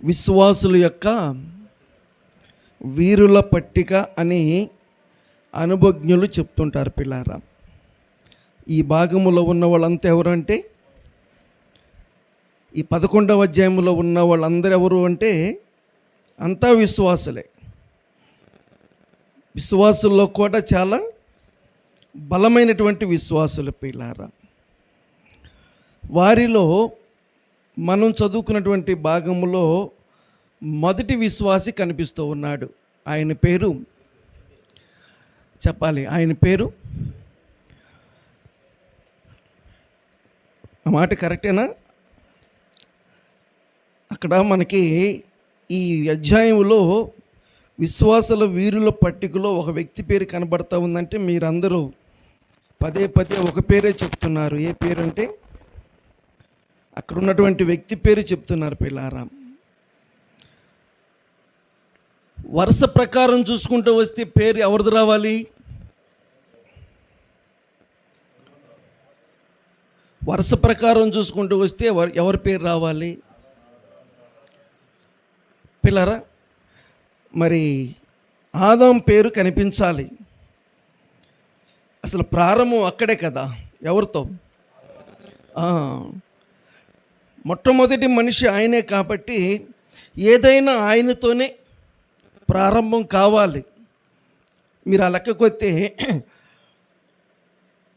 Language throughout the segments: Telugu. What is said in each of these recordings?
విశ్వాసుల యొక్క వీరుల పట్టిక అని అనుభజ్ఞులు చెప్తుంటారు పిల్లారా. ఈ భాగములో ఉన్న వాళ్ళంతా ఎవరంటే, ఈ 11వ అధ్యాయంలో ఉన్న వాళ్ళందరూ ఎవరు అంటే అంతా విశ్వాసులే. విశ్వాసుల్లో కూడా చాలా బలమైనటువంటి విశ్వాసుల పిల్లారా. వారిలో మనం చదువుకున్నటువంటి భాగంలో మొదటి విశ్వాసి కనిపిస్తూ ఉన్నాడు. ఆయన పేరు చెప్పాలి. ఆయన పేరు, ఆ మాట కరెక్టేనా? అక్కడ మనకి ఈ అధ్యాయంలో విశ్వాసుల వీరుల పట్టికలో ఒక వ్యక్తి పేరు కనబడతా ఉందంటే మీరందరూ పదే పదే ఒక పేరే చెప్తున్నారు. ఏ పేరు అంటే అక్కడ ఉన్నటువంటి వ్యక్తి పేరు చెప్తున్నారు పిల్లారా. వరుస ప్రకారం చూసుకుంటూ వస్తే పేరు ఎవరిది రావాలి? వరుస ప్రకారం చూసుకుంటూ వస్తే ఎవరి పేరు రావాలి పిల్లారా? మరి ఆదాం పేరు కనిపించాలి. అసలు ప్రారంభం అక్కడే కదా. ఎవరితో? మొట్టమొదటి మనిషి ఆయనే కాబట్టి ఏదైనా ఆయనతోనే ప్రారంభం కావాలి. మీరు ఆ లెక్కకొస్తే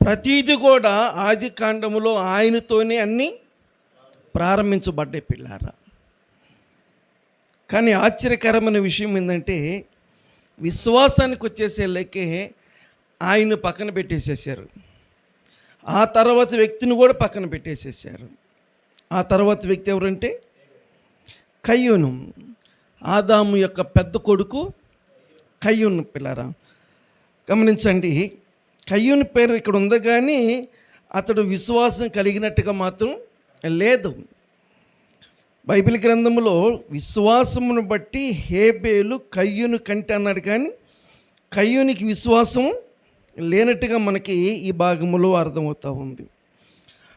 ప్రతీది కూడా ఆది కాండములో ఆయనతోనే అన్నీ ప్రారంభించబడ్డాయి పిల్లారా. కానీ ఆశ్చర్యకరమైన విషయం ఏంటంటే విశ్వాసానికి వచ్చేసేళ్ళకే ఆయన పక్కన పెట్టేసేసారు. ఆ తర్వాత వ్యక్తిని కూడా పక్కన పెట్టేసేసారు. ఆ తర్వాత వ్యక్తి ఎవరంటే కయ్యూను, ఆదాము యొక్క పెద్ద కొడుకు కయ్యూను పిల్లారా. గమనించండి, కయ్యూను పేరు ఇక్కడ ఉంది కానీ అతడు విశ్వాసం కలిగినట్టుగా మాత్రం లేదు. బైబిల్ గ్రంథంలో విశ్వాసమును బట్టి హేబేలు కయ్యూను కంటే అన్నాడు కానీ కయ్యూనికి విశ్వాసం లేనట్టుగా మనకి ఈ భాగంలో అర్థమవుతూ ఉంది.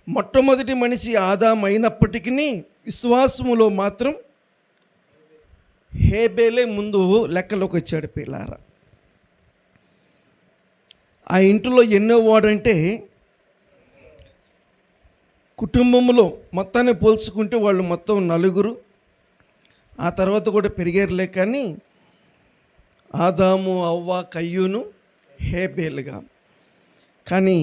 మొట్టమొదటి మనిషి ఆదాము అయినప్పటికీ విశ్వాసములో మాత్రం హేబేలే ముందు లెక్కలోకి వచ్చాడు పిల్లారా. ఆ ఇంటిలో ఎన్నో వాడంటే కుటుంబంలో మొత్తాన్ని పోల్చుకుంటే వాళ్ళు మొత్తం 4. ఆ తర్వాత కూడా పెరిగారులే కానీ ఆదాము, అవ్వ, కయ్యూను, హేబేలుగా. కానీ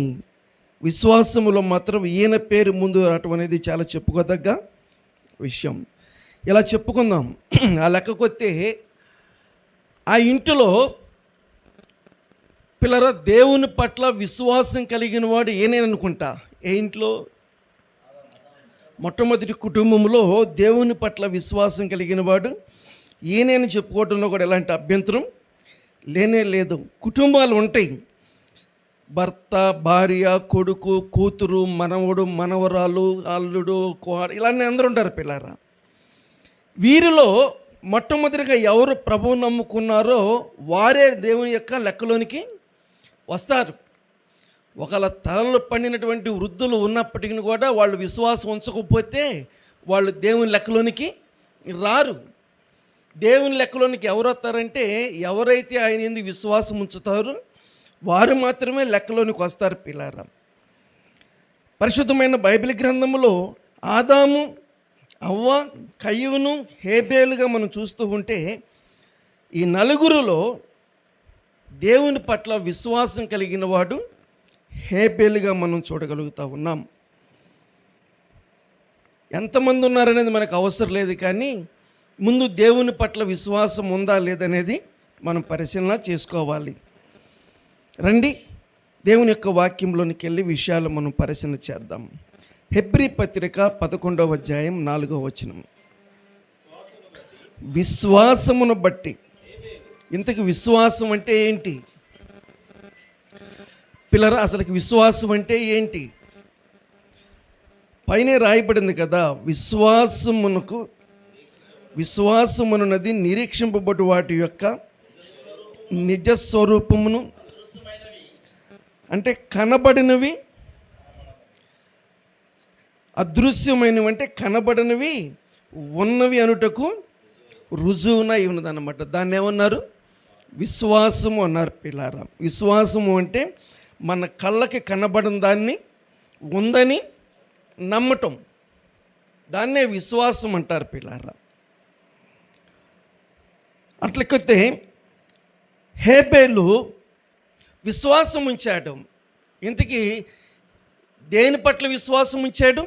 విశ్వాసములో మాత్రం ఈయన పేరు ముందు రావటం అనేది చాలా చెప్పుకోదగ్గ విషయం. ఇలా చెప్పుకుందాం. ఆ లెక్కకొస్తే ఆ ఇంటిలో పిల్లరా దేవుని పట్ల విశ్వాసం కలిగిన వాడు ఏనేననుకుంటా. ఏ ఇంట్లో? మొట్టమొదటి కుటుంబంలో దేవుని పట్ల విశ్వాసం కలిగిన వాడు ఈయనని చెప్పుకోవడంలో కూడా ఎలాంటి అభ్యంతరం లేనే లేదు. కుటుంబాలు ఉంటాయి. భర్త, భార్య, కొడుకు, కూతురు, మనవడు, మనవరాలు, అల్లుడు, కోడ, ఇలానే అందరూ ఉంటారు పిల్లారా. వీరిలో మొట్టమొదటిగా ఎవరు ప్రభువు నమ్ముకున్నారో వారే దేవుని యొక్క లెక్కలోనికి వస్తారు. ఒకవేళ తలలు పండినటువంటి వృద్ధులు ఉన్నప్పటికీ కూడా వాళ్ళు విశ్వాసం ఉంచకపోతే వాళ్ళు దేవుని లెక్కలోనికి రారు. దేవుని లెక్కలోనికి ఎవరు వస్తారంటే ఎవరైతే ఆయన యందు విశ్వాసం ఉంచుతారో వారు మాత్రమే లెక్కలోనికి వస్తారు పిల్లారా. పరిశుద్ధమైన బైబిల్ గ్రంథంలో ఆదాము, అవ్వ, కయ్యూను, హేబేలుగా మనం చూస్తూ ఉంటే ఈ 4లో దేవుని పట్ల విశ్వాసం కలిగిన వాడు హేబేలుగా మనం చూడగలుగుతూ ఉన్నాం. ఎంతమంది ఉన్నారనేది మనకు అవసరం లేదు కానీ ముందు దేవుని పట్ల విశ్వాసం ఉందా లేదనేది మనం పరిశీలన చేసుకోవాలి. రండి దేవుని యొక్క వాక్యంలోనికి వెళ్ళి విషయాలు మనం పరిశీలన చేద్దాం. హెబ్రీ పత్రిక 11వ అధ్యాయం 4వ వచనం. విశ్వాసమును బట్టి. ఇంతకు విశ్వాసం అంటే ఏంటి పిల్లరా? అసలుకి విశ్వాసం అంటే ఏంటి? పైనే రాయబడింది కదా, విశ్వాసమునది నిరీక్షింపబడు వాటి యొక్క నిజస్వరూపమును, అంటే కనబడినవి, అదృశ్యమైనవి అంటే కనబడినవి ఉన్నవి అనుటకు రుజువునై ఉన్నదన్నమాట. దాన్ని ఏమన్నారు? విశ్వాసము అన్నారు పిల్లారా. విశ్వాసము అంటే మన కళ్ళకి కనబడిన దాన్ని ఉందని నమ్మటం, దాన్నే విశ్వాసం అంటారు పిల్లారా. అట్లయితే హేబేలు విశ్వాసం ఉంచాడు. ఇంతకీ దేని పట్ల విశ్వాసం ఉంచాడు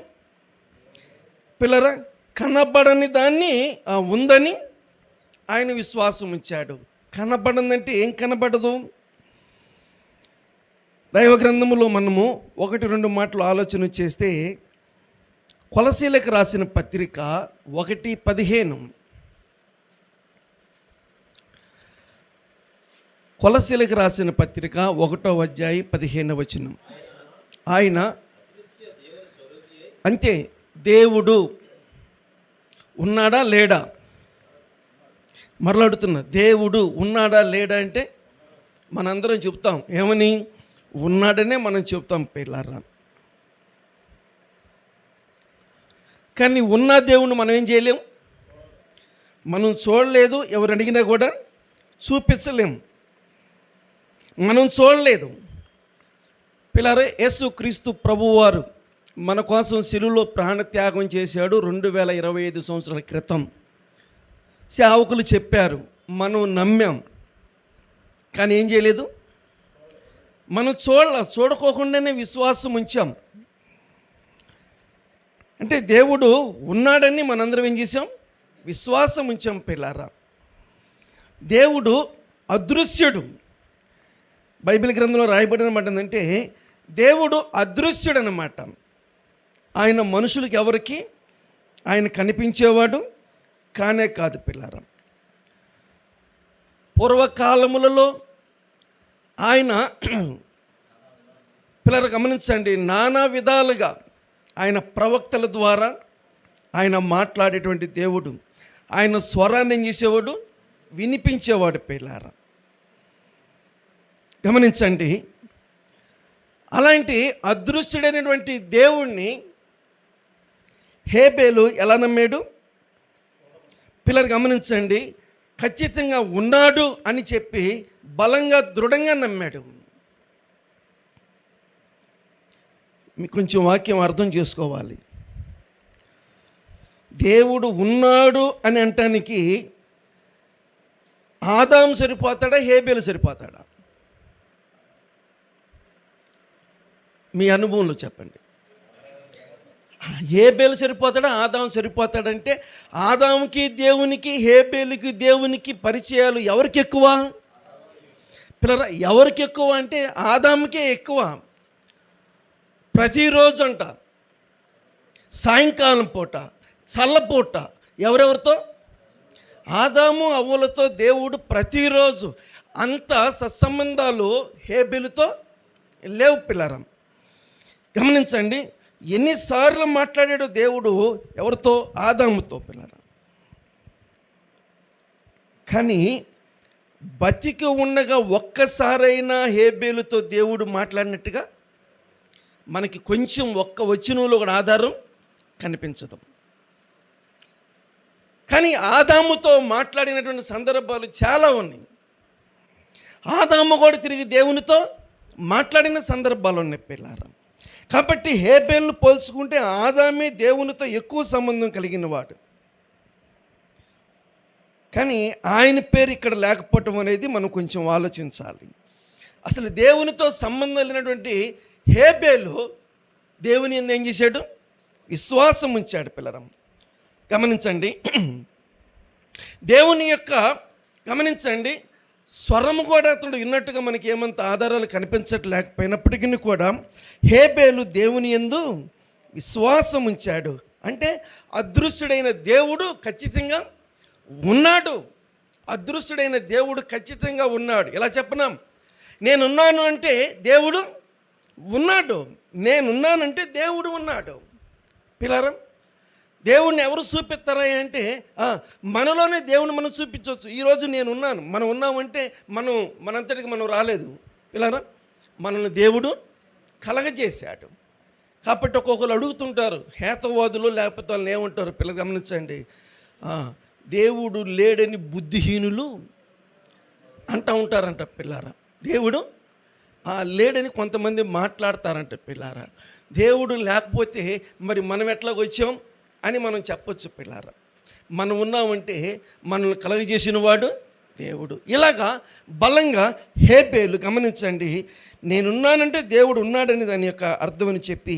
పిల్లరా? కనబడని దాన్ని ఉందని ఆయన విశ్వాసం ఉంచాడు. కనబడదంటే ఏం కనబడదు? దైవ గ్రంథములో మనము 1-2 మాటలు ఆలోచన చేస్తే, కొలసీలకు రాసిన పత్రిక 1:15, కొలసీలకు రాసిన పత్రిక 1వ అధ్యాయం 15వ వచనం. ఆయన అంతే, దేవుడు ఉన్నాడా లేడా? మరలాడుతున్నా, దేవుడు ఉన్నాడా లేడా అంటే మనందరం చెప్తాం ఏమని? ఉన్నాడనే మనం చెప్తాం పిల్లారా. కానీ ఉన్న దేవుణ్ణి మనం ఏం చేయలేం, మనం చూడలేదు. ఎవరు అడిగినా కూడా చూపించలేం, మనం చూడలేదు పిల్లారా. యేసు క్రీస్తు ప్రభువారు మన కోసం శిలువలో ప్రాణత్యాగం చేశాడు 2025 సంవత్సరాల క్రితం. సేవకులు చెప్పారు, మనం నమ్మాం, కానీ ఏం చేయలేదు, మనం చూడకోకుండానే విశ్వాసం ఉంచాం. అంటే దేవుడు ఉన్నాడని మనందరం ఏం చేసాం? విశ్వాసం ఉంచాం పిల్లారా. దేవుడు అదృశ్యుడు. బైబిల్ గ్రంథంలో రాయబడిన మాట ఏంటంటే, దేవుడు అదృశ్యుడు అన్నమాట. ఆయన మనుషులకి ఎవరికి ఆయన కనిపించేవాడు కానే కాదు పిల్లారా. పూర్వకాలములలో ఆయన పిల్లలు గమనించండి, నానా విధాలుగా ఆయన ప్రవక్తల ద్వారా ఆయన మాట్లాడేటువంటి దేవుడు. ఆయన స్వరాన్ని ఏం చేసేవాడు? వినిపించేవాడు పిల్లారా. గమనించండి, అలాంటి అదృశ్యుడైనటువంటి దేవుణ్ణి హేబేలు ఎలా నమ్మాడు పిల్లలు? గమనించండి, ఖచ్చితంగా ఉన్నాడు అని చెప్పి బలంగా దృఢంగా నమ్మాడు. మీకు కొంచెం వాక్యం అర్థం చేసుకోవాలి. దేవుడు ఉన్నాడు అని అంటానికి ఆదాము సరిపోతాడా, హేబేలు సరిపోతాడా? మీ అనుభవంలో చెప్పండి. హేబేలు సరిపోతాడా, ఆదాము సరిపోతాడంటే ఆదాముకి దేవునికి, హేబేలుకి దేవునికి పరిచయాలు ఎవరికి ఎక్కువ పిల్లరా? ఎవరికి ఎక్కువ అంటే ఆదాముకే ఎక్కువ. ప్రతిరోజు అంట సాయంకాలం పూట, చల్లపూట ఎవరెవరితో? ఆదాము అవ్వలతో దేవుడు ప్రతిరోజు. అంత సత్సంబంధాలు హేబేలుతో లేవు పిల్లరా. గమనించండి, ఎన్నిసార్లు మాట్లాడాడు దేవుడు ఎవరితో? ఆదాముతో పిల్లరా. కానీ బతికి ఉండగా ఒక్కసారైనా హేబేలుతో దేవుడు మాట్లాడినట్టుగా మనకి కొంచెం ఒక్క వచనంలో కూడా ఆధారం కనిపించదు. కానీ ఆదాముతో మాట్లాడినటువంటి సందర్భాలు చాలా ఉన్నాయి. ఆదాము కూడా తిరిగి దేవునితో మాట్లాడిన సందర్భాలు ఉన్నాయి పిల్లారా. కాబట్టి హేబేలును పోల్చుకుంటే ఆదామే దేవునితో ఎక్కువ సంబంధం కలిగిన వాడు. కానీ ఆయన పేరు ఇక్కడ లేకపోవటం అనేది మనం కొంచెం ఆలోచించాలి. అసలు దేవునితో సంబంధం లేనటువంటి హేబేలు దేవుని యందు ఏం చేశాడు? విశ్వాసం ఉంచాడు పిల్లరం. గమనించండి, దేవుని యొక్క గమనించండి స్వరము కూడా అతడు విన్నట్టుగా మనకి ఏమంత ఆధారాలు కనిపించట్లేకపోయినప్పటికీ కూడా హేబేలు దేవుని యందు విశ్వాసం ఉంచాడు. అంటే అదృశ్యుడైన దేవుడు ఖచ్చితంగా ఉన్నాడు. అదృశ్యుడైన దేవుడు ఖచ్చితంగా ఉన్నాడు. ఎలా చెప్పనాం? నేనున్నాను అంటే దేవుడు ఉన్నాడు, నేనున్నానంటే దేవుడు ఉన్నాడు. పిల్లరా, దేవుణ్ణి ఎవరు చూపిస్తారా అంటే మనలోనే దేవుని మనం చూపించవచ్చు. ఈరోజు నేనున్నాను, మనం ఉన్నామంటే మనంతటికి మనం రాలేదు పిల్లరా, మనల్ని దేవుడు కలగజేశాడు. కాబట్టి ఒక్కొక్కరు అడుగుతుంటారు, హేతవాదులు లేకపోతే వాళ్ళని ఏమంటారు పిల్లలు? గమనించండి, దేవుడు లేడని బుద్ధిహీనులు అంటూ ఉంటారంట పిల్లారా. దేవుడు లేడని కొంతమంది మాట్లాడతారంట పిల్లారా. దేవుడు లేకపోతే మరి మనం ఎట్లా వచ్చాం అని మనం చెప్పొచ్చు పిల్లారా. మనం ఉన్నామంటే మనల్ని కలుగజేసిన వాడు దేవుడు. ఇలాగా బలంగా హేబేలు, గమనించండి, నేనున్నానంటే దేవుడు ఉన్నాడని దాని యొక్క అర్థమని చెప్పి,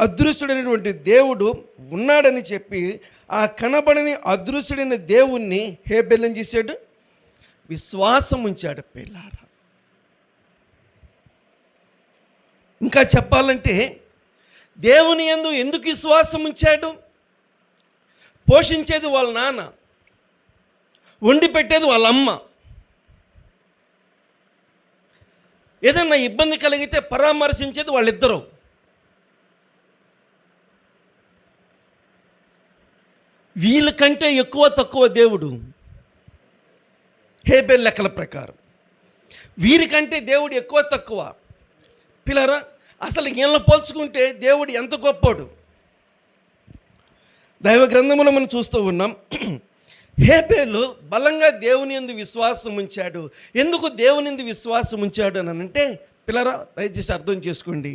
అదృశ్యుడైనటువంటి దేవుడు ఉన్నాడని చెప్పి, ఆ కనబడని అదృశ్యుడైన దేవుణ్ణి హేబేలు ఏం చేశాడు? విశ్వాసం ఉంచాడు పిల్లారా. ఇంకా చెప్పాలంటే దేవుని యందు ఎందుకు విశ్వాసం ఉంచాడు? పోషించేది వాళ్ళ నాన్న, వండి పెట్టేది వాళ్ళ అమ్మ. ఏదన్నా ఇబ్బంది కలిగితే పరామర్శించేది వాళ్ళిద్దరూ. వీళ్ళకంటే ఎక్కువ తక్కువ దేవుడు హేబేలు లెక్కల ప్రకారం. వీరికంటే దేవుడు ఎక్కువ తక్కువ. పిల్లరా, అసలు వీళ్ళని పోల్చుకుంటే దేవుడు ఎంత గొప్పోడు. దైవ గ్రంథములో మనం చూస్తూ ఉన్నాం, హేబేలు బలంగా దేవుని యందు విశ్వాసం ఉంచాడు. ఎందుకు దేవుని యందు విశ్వాసం ఉంచాడు అని అంటే, పిల్లరా దయచేసి అర్థం చేసుకోండి,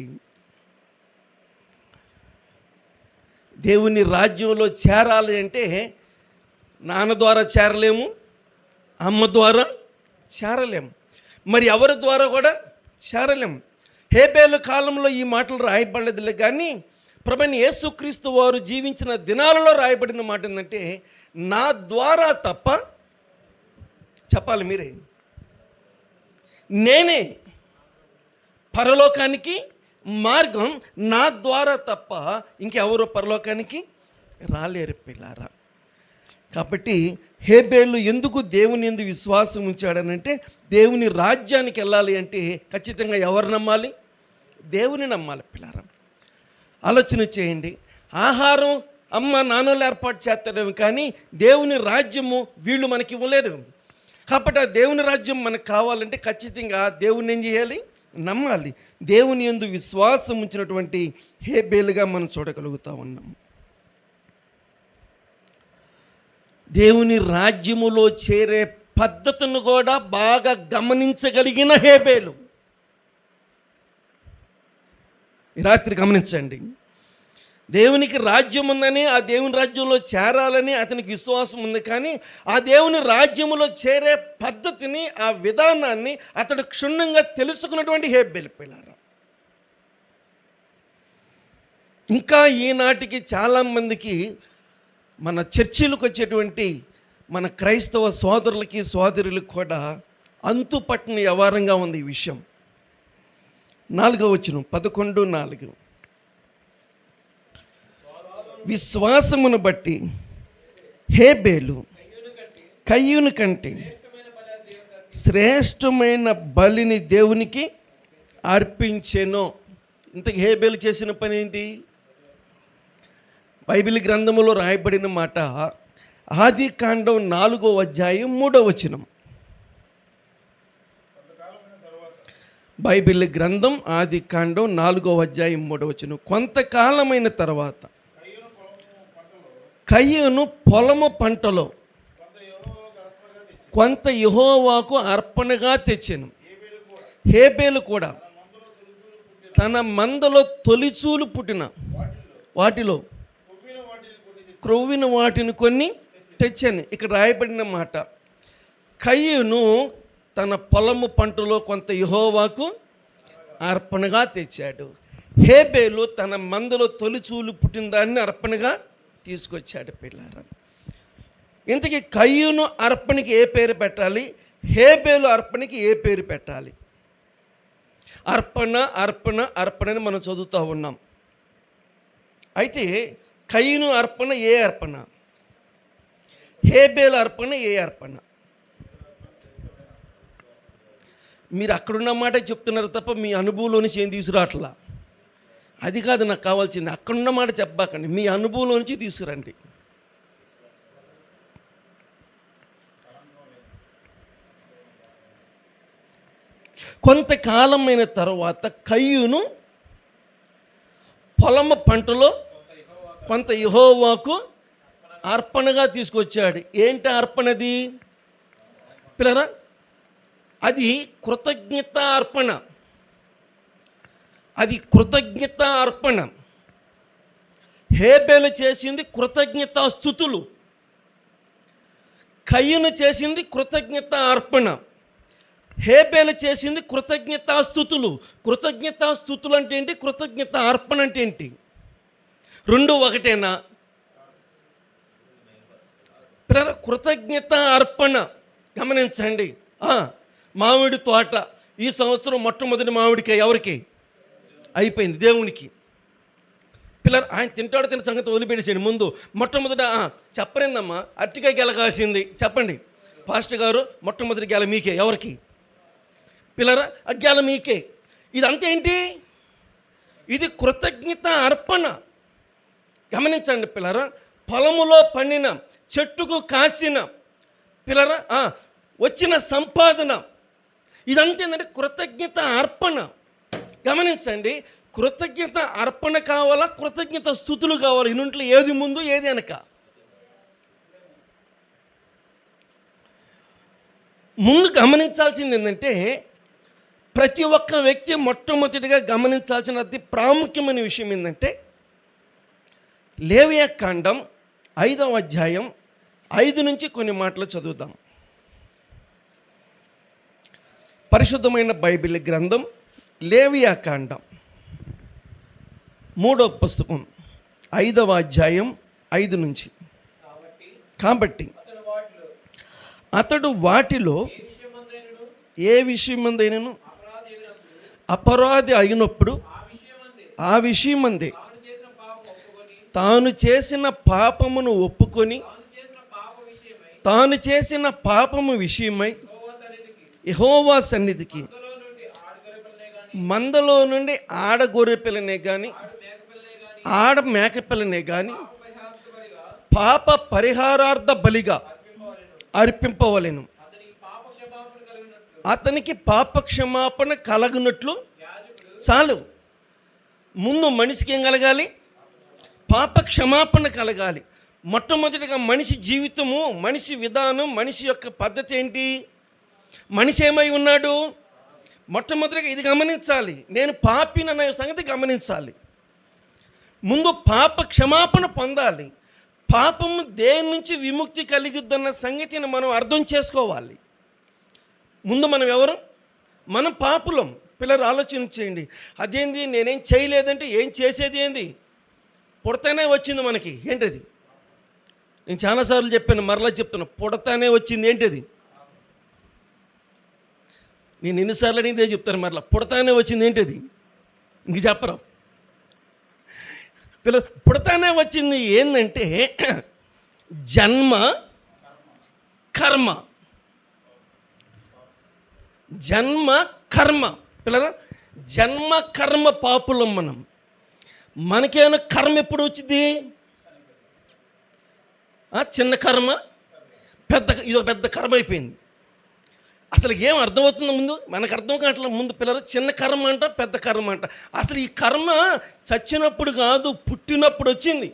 దేవుని రాజ్యంలో చేరాలి అంటే నాన్న ద్వారా చేరలేము, అమ్మ ద్వారా చేరలేము, మరి ఎవరి ద్వారా కూడా చేరలేము. హేబేలు కాలంలో ఈ మాటలు రాయబడలేదులే, కానీ ప్రభువైన యేసుక్రీస్తు వారు జీవించిన దినాలలో రాయబడిన మాట ఏంటంటే, నా ద్వారా తప్ప, చెప్పాలి మీరే, నేనే పరలోకానికి మార్గం, నా ద్వారా తప్ప ఇంకెవరో పరలోకానికి రాలేరు పిల్లారా. కాబట్టి హేబేలు ఎందుకు దేవుని యందు విశ్వాసం ఉంచాడనంటే, దేవుని రాజ్యానికి వెళ్ళాలి అంటే ఖచ్చితంగా ఎవరు నమ్మాలి? దేవుని నమ్మాలి పిల్లారా. ఆలోచన చేయండి, ఆహారం అమ్మ నాన్నలు ఏర్పాటు చేస్తారేమో, కానీ దేవుని రాజ్యము వీళ్ళు మనకి ఇవ్వలేరు. కాబట్టి ఆ దేవుని రాజ్యం మనకు కావాలంటే ఖచ్చితంగా దేవుని ఏం చేయాలి? నమ్మాలి. దేవుని యందు విశ్వాసం ఉంచినటువంటి హేబేలుగా మనం చూడగలుగుతూ ఉన్నాం. దేవుని రాజ్యములో చేరే పద్ధతిని కూడా బాగా గమనించగలిగిన హేబేలు. ఈ రాత్రి గమనించండి, దేవునికి రాజ్యం ఉందని, ఆ దేవుని రాజ్యంలో చేరాలని అతనికి విశ్వాసం ఉంది, కానీ ఆ దేవుని రాజ్యములో చేరే పద్ధతిని, ఆ విధానాన్ని అతడు క్షుణ్ణంగా తెలుసుకున్నటువంటి హేబేలు పిల్లారా. ఇంకా ఈనాటికి చాలామందికి, మన చర్చిలకు వచ్చేటువంటి మన క్రైస్తవ సోదరులకి సోదరులకు కూడా అంతుపట్టిన వ్యవహారంగా ఉంది ఈ విషయం. 4వ వచనం, 11:4, విశ్వాసమును బట్టి హేబేలు కయ్యూను కంటే శ్రేష్టమైన బలిని దేవునికి అర్పించెను. ఇంతకు హేబేలు చేసిన పని ఏంటి? బైబిల్ గ్రంథములో రాయబడిన మాట ఆదికాండం 4వ అధ్యాయం 3వ వచనం. బైబిల్ గ్రంథం ఆదికాండం 4వ అధ్యాయం 3వ వచనం. కొంతకాలమైన తర్వాత కయ్యూను పొలము పంటలో కొంత యెహోవాకు అర్పణగా తెచ్చెను. హేబేలు కూడా తన మందలో తొలిచూలు పుట్టిన వాటిలో క్రొవ్విన వాటిని కొన్ని తెచ్చాను. ఇక్కడ రాయబడిన మాట, కయ్యూను తన పొలము పంటలో కొంత యెహోవాకు అర్పణగా తెచ్చాడు. హేబేలు తన మందలో తొలిచూలు పుట్టిన దాన్ని అర్పణగా తీసుకొచ్చాడు పిల్లారా. ఇంతకీ కయ్యూను అర్పణకి ఏ పేరు పెట్టాలి? హేబేలు అర్పణకి ఏ పేరు పెట్టాలి? అర్పణ అర్పణ అర్పణని మనం చదువుతూ ఉన్నాం. అయితే కయ్యూను అర్పణ ఏ అర్పణ? హేబేలు అర్పణ ఏ అర్పణ? మీరు అక్కడున్న మాట చెప్తున్నారు తప్ప మీ అనుభవంలో నుంచి ఏం తీసుకురావట్లా. అది కాదు నాకు కావాల్సింది. అక్కడున్న మాట చెప్పబాకండి, మీ అనుభవంలో నుంచి తీసుకురండి. కొంతకాలమైన తర్వాత కయ్యూను పొలము పంటలో కొంత యెహోవాకు అర్పణగా తీసుకొచ్చాడు. ఏంటి అర్పణది పిల్లరా? అది కృతజ్ఞత అర్పణ. అది కృతజ్ఞత అర్పణ. హేబేలు చేసింది కృతజ్ఞతా స్తుతులు, కయ్యను చేసింది కృతజ్ఞత అర్పణ. హేబేలు చేసింది కృతజ్ఞతా స్తుతులు. కృతజ్ఞతా స్తుతులు అంటే ఏంటి? కృతజ్ఞత అర్పణ అంటే ఏంటి? రెండు ఒకటేనా? కృతజ్ఞత అర్పణ గమనించండి. మామిడి తోట ఈ సంవత్సరం మొట్టమొదటి మామిడికాయ ఎవరికి అయిపోయింది? దేవునికి. పిల్లలు ఆయన తింటాడు తిన్న సంగతి వదిలిపెట్టేసాడు. ముందు మొట్టమొదట చెప్పరేందమ్మా అరటికాయ గెల కాసింది చెప్పండి. పాస్టర్ గారు మొట్టమొదటి గెల మీకే. ఎవరికి పిల్లరా? ఆ గెల మీకే. ఇదంతా ఏంటి? ఇది కృతజ్ఞత అర్పణ. గమనించండి పిల్లరా. పొలములో పండిన, చెట్టుకు కాసిన పిల్లరా వచ్చిన సంపాదన, ఇదంతా ఏంటంటే కృతజ్ఞత అర్పణ. గమనించండి, కృతజ్ఞత అర్పణ కావాలా, కృతజ్ఞత స్తుతులు కావాలి? ఇన్నింటిలో ఏది ముందు ఏది వెనక? ముందు గమనించాల్సింది ఏంటంటే, ప్రతి ఒక్క వ్యక్తి మొట్టమొదటిగా గమనించాల్సిన అతి ప్రాముఖ్యమైన విషయం ఏంటంటే, లేవియాకాండం 5వ అధ్యాయం 5 నుంచి కొన్ని మాటలు చదువుదాం. పరిశుద్ధమైన బైబిల్ గ్రంథం లేవియాకాండం 3వ పుస్తకం 5వ అధ్యాయం 5 నుంచి. కాబట్టి అతడు వాటిలో ఏ విషయమందైనను అపరాధి అయినప్పుడు ఆ విషయమందే తాను చేసిన పాపమును ఒప్పుకొని, తాను చేసిన పాపము విషయమై యెహోవా సన్నిధికి మందలో నుండి ఆడగొర్రెపిల్లనే కానీ ఆడ మేకపిల్లనే కానీ పాప పరిహారార్థ బలిగా అర్పింపవలెను. అతనికి పాప క్షమాపణ కలగునట్లు. చాలు. ముందు మనిషికి ఏం కలగాలి? పాప క్షమాపణ కలగాలి. మొట్టమొదటిగా మనిషి జీవితము, మనిషి విధానం, మనిషి యొక్క పద్ధతి ఏంటి? మనిషి ఏమై ఉన్నాడు? మొట్టమొదటిగా ఇది గమనించాలి. నేను పాపిననే సంగతి గమనించాలి. ముందు పాప క్షమాపణ పొందాలి. పాపము దేని నుంచి విముక్తి కలిగిద్దన్న సంగతిని మనం అర్థం చేసుకోవాలి. ముందు మనం ఎవరు? మనం పాపులం. పిల్లలు ఆలోచన చేయండి. అదేంది నేనేం చేయలేదంటే ఏం చేసేది ఏంది? పుడతానే వచ్చింది మనకి. ఏంటది? నేను చాలాసార్లు చెప్పాను, మరలా చెప్తున్నా. పుడతానే వచ్చింది. ఏంటది? నేను ఎన్నిసార్లు అడిగితే చెప్తాను మరలా. పుడతానే వచ్చింది. ఏంటది? ఇంక చెప్పరు. పిల్లలు పుడతానే వచ్చింది ఏంటంటే జన్మ కర్మ. జన్మ కర్మ. పిల్లలు జన్మ కర్మ పాపులం మనం. మనకేమైనా కర్మ ఎప్పుడు వచ్చింది? చిన్న కర్మ, ఇదొక పెద్ద కర్మ అయిపోయింది. అసలు ఏం అర్థమవుతుందో ముందు మనకు అర్థం కావట్లేదు. ముందు పిల్లలు చిన్న కర్మ అంట, పెద్ద కర్మ అంట. అసలు ఈ కర్మ చచ్చినప్పుడు కాదు, పుట్టినప్పుడు వచ్చింది.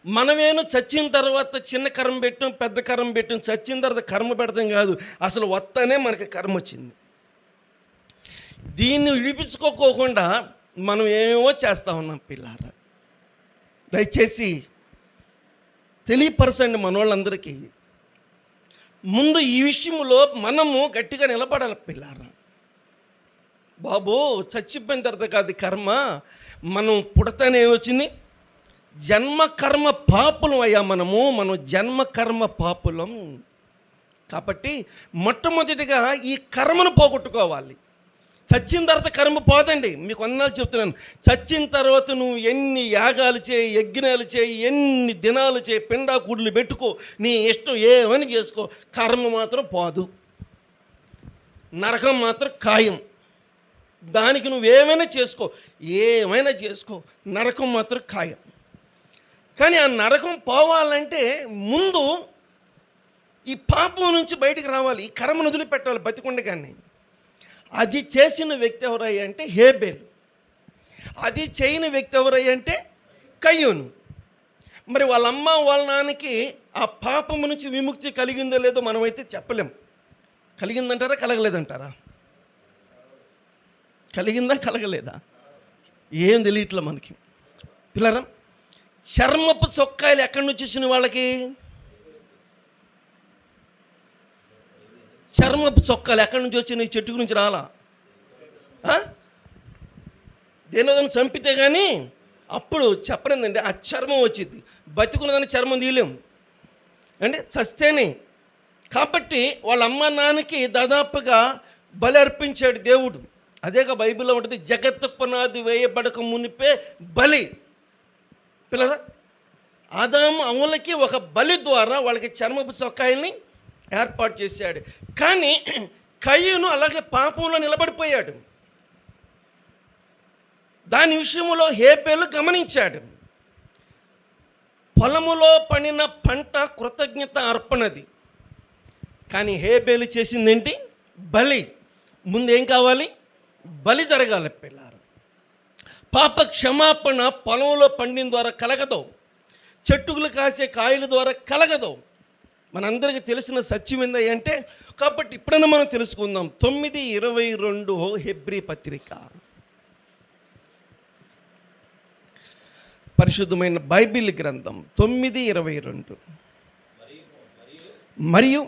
మనమేను చచ్చిన తర్వాత చిన్న కర్మ పెట్టాం, పెద్ద కర్మ పెట్టాం. చచ్చిన తర్వాత కర్మ పెడతాం కాదు, అసలు వస్తానే మనకి కర్మ వచ్చింది. దీన్ని విడిపించుకోకుండా మనం ఏమేమో చేస్తూ ఉన్నాం. పిల్లారా, దయచేసి తెలియపరచండి మన వాళ్ళందరికీ. ముందు ఈ విషయంలో మనము గట్టిగా నిలబడాలి. పిల్లారా బాబు, చచ్చిపోయిన తర్వాత కాదు కర్మ. మనం పుడతానే వచ్చింది జన్మ కర్మ పాపులం అయ్యా మనం జన్మ కర్మ పాపులం. కాబట్టి మొట్టమొదటిగా ఈ కర్మను పోగొట్టుకోవాలి. చచ్చిన తర్వాత కర్మ పోదండి. మీకు అన్నాళ్ళు చెప్తున్నాను. చచ్చిన తర్వాత నువ్వు ఎన్ని యాగాలు చేయి, యజ్ఞాలు చేయి, ఎన్ని దినాలు చేయి, పిండాకుడులు పెట్టుకో, నీ ఇష్టం ఏమని చేసుకో, కర్మ మాత్రం పోదు. నరకం మాత్రం ఖాయం. దానికి నువ్వేమైనా చేసుకో, ఏమైనా చేసుకో, నరకం మాత్రం ఖాయం. కానీ ఆ నరకం పోవాలంటే ముందు ఈ పాపం నుంచి బయటికి రావాలి. ఈ కర్మను వదిలిపెట్టాలి బతికుండగానే. అది చేసిన వ్యక్తి ఎవరయ్యా అంటే హేబేల్. అది చేయని వ్యక్తి ఎవరయ్యా అంటే కయ్యూను. మరి వాళ్ళ అమ్మ వాళ్ళ నాన్నకి ఆ పాపము నుంచి విముక్తి కలిగిందో లేదో మనమైతే చెప్పలేం. కలిగిందంటారా, కలగలేదంటారా? కలిగిందా, కలగలేదా? ఏం తెలియట్లే మనకి. పిల్లరా, చర్మపు చొక్కాయలు ఎక్కడి నుంచి వచ్చిన వాళ్ళకి? చర్మపు చొక్కాలు ఎక్కడి నుంచి వచ్చినాయి? చెట్టు గురించి రాలా. దేనిదని చంపితే కానీ అప్పుడు చెప్పలేదండి ఆ చర్మం వచ్చింది. బతికున్నదని చర్మం తీయలేం అంటే చస్తేనే. కాబట్టి వాళ్ళ అమ్మ నాన్నకి దాదాపుగా బలి అర్పించాడు దేవుడు. అదేగా బైబిల్లో ఉంటుంది, జగత్తు పునాది వేయబడక మునిపే బలి. పిల్లరా, ఆదాము అవ్వలకి ఒక బలి ద్వారా వాళ్ళకి చర్మపు చొక్కాయల్ని ఏర్పాటు చేశాడు. కానీ కయ్యూను అలాగే పాపంలో నిలబడిపోయాడు. దాని విషయంలో హేబేలు గమనించాడు. పొలములో పండిన పంట కృతజ్ఞత అర్పణది. కానీ హేబేలు చేసిందేంటి? బలి. ముందేం కావాలి? బలి జరగాలి. పిల్లారు, పాప క్షమాపణ పొలంలో పండిన ద్వారా కలగదు, చెట్టుకులు కాసే కాయల ద్వారా కలగదు. మనందరికీ తెలిసిన సత్యం ఏంటంటే, కాబట్టి ఇప్పుడైనా మనం తెలుసుకుందాం. 9:22 హెబ్రీ పత్రిక, పరిశుద్ధమైన బైబిల్ గ్రంథం 9:22. మరియు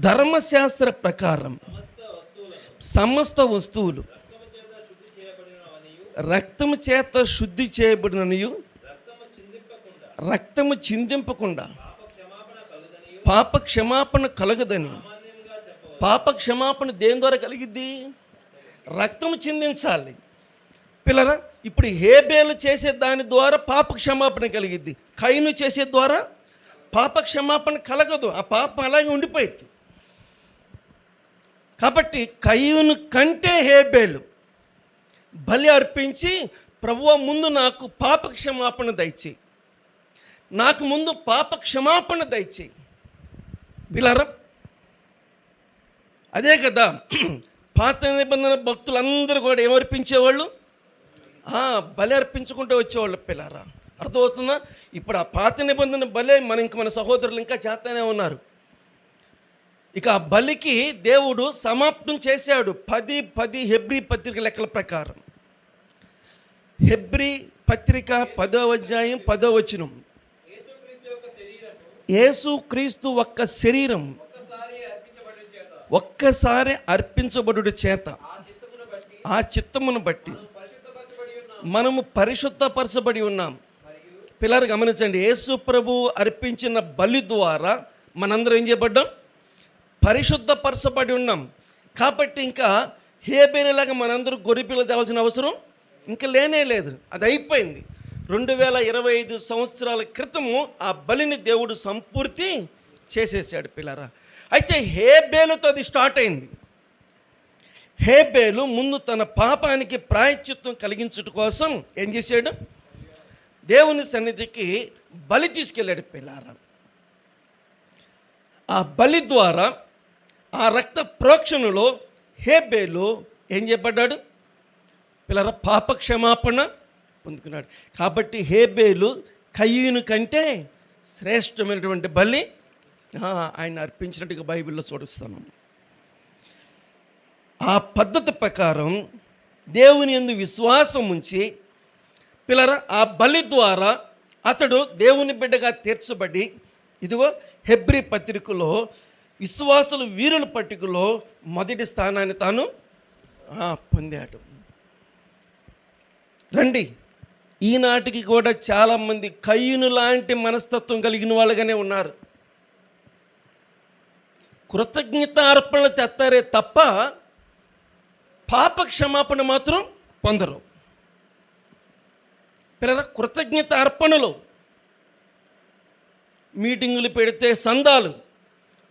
ధర్మశాస్త్ర ప్రకారం సమస్త వస్తువులు రక్తము చేత శుద్ధి చేయబడిననియు, రక్తము చిందింపకుండా పాప క్షమాపణ కలగదని. పాప క్షమాపణ దేని ద్వారా కలిగిద్ది? రక్తము చిందించాలి. పిల్లరా, ఇప్పుడు హేబేలు చేసే దాని ద్వారా పాప క్షమాపణ కలిగిద్ది. కయ్యూను చేసే ద్వారా పాప క్షమాపణ కలగదు. ఆ పాపం అలాగే ఉండిపోయింది. కాబట్టి కయ్యూను కంటే హేబేలు బలి అర్పించి, ప్రభువా ముందు నాకు పాప క్షమాపణ దయచేయి, నాకు ముందు పాప క్షమాపణ దయచేయి. పిల్లరా, అదే కదా పాత నిబంధన భక్తులందరూ కూడా ఏమర్పించేవాళ్ళు? బలి అర్పించుకుంటూ వచ్చేవాళ్ళు. పిల్లరా, అర్థమవుతుందా? ఇప్పుడు ఆ పాత నిబంధన బలే మన సహోదరులు ఇంకా చేస్తూనే ఉన్నారు. ఇక ఆ బలికి దేవుడు సమాప్తం చేశాడు. 10 హెబ్రీ పత్రిక లెక్కల ప్రకారం. హెబ్రీ పత్రిక 10వ అధ్యాయం 10వ వచనం, యేసుక్రీస్తు ఒక్క శరీరం ఒక్కసారి అర్పించబడుట చేత ఆ చిత్తమును బట్టి మనము పరిశుద్ధపరచబడి ఉన్నాం. పిల్లలు గమనించండి, యేసు ప్రభు అర్పించిన బలి ద్వారా మనందరం ఏం చేయబడ్డాం? పరిశుద్ధపరచబడి ఉన్నాం. కాబట్టి ఇంకా హేబేలులాగా మనందరూ గొర్రెపిల్ల తేవాల్సిన అవసరం ఇంకా లేనే లేదు. అది అయిపోయింది. 2025 సంవత్సరాల క్రితము ఆ బలిని దేవుడు సంపూర్తి చేసేసాడు. పిల్లరా, అయితే హేబేలుతో అది స్టార్ట్ అయింది. హేబేలు ముందు తన పాపానికి ప్రాయశ్చిత్తం కలిగించుట కోసం ఏం చేశాడు? దేవుని సన్నిధికి బలి తీసుకెళ్ళాడు. పిల్లారా, ఆ బలి ద్వారా, ఆ రక్త ప్రోక్షణలో హేబేలు ఏం చేయబడ్డాడు? పిల్లరా, పాప క్షమాపణ పొందుకున్నాడు. కాబట్టి హేబేలు కయ్యూను కంటే శ్రేష్టమైనటువంటి బలి ఆయన అర్పించినట్టుగా బైబిల్లో చూడుస్తాను. ఆ పద్ధతి ప్రకారం దేవుని యందు విశ్వాసం ఉంచి, పిల్లరా, ఆ బలి ద్వారా అతడు దేవుని బిడ్డగా తీర్చబడి, ఇదిగో హెబ్రీ పత్రికలో విశ్వాసులు వీరుల పట్టికలో మొదటి స్థానాన్ని తాను పొందాడు. రండి, ఈనాటికి కూడా చాలామంది కయ్యూను లాంటి మనస్తత్వం కలిగిన వాళ్ళుగానే ఉన్నారు. కృతజ్ఞత అర్పణలు తెస్తారే తప్ప పాప క్షమాపణ మాత్రం పొందరు. పిల్లల, కృతజ్ఞత అర్పణలు, మీటింగులు పెడితే సందాలు,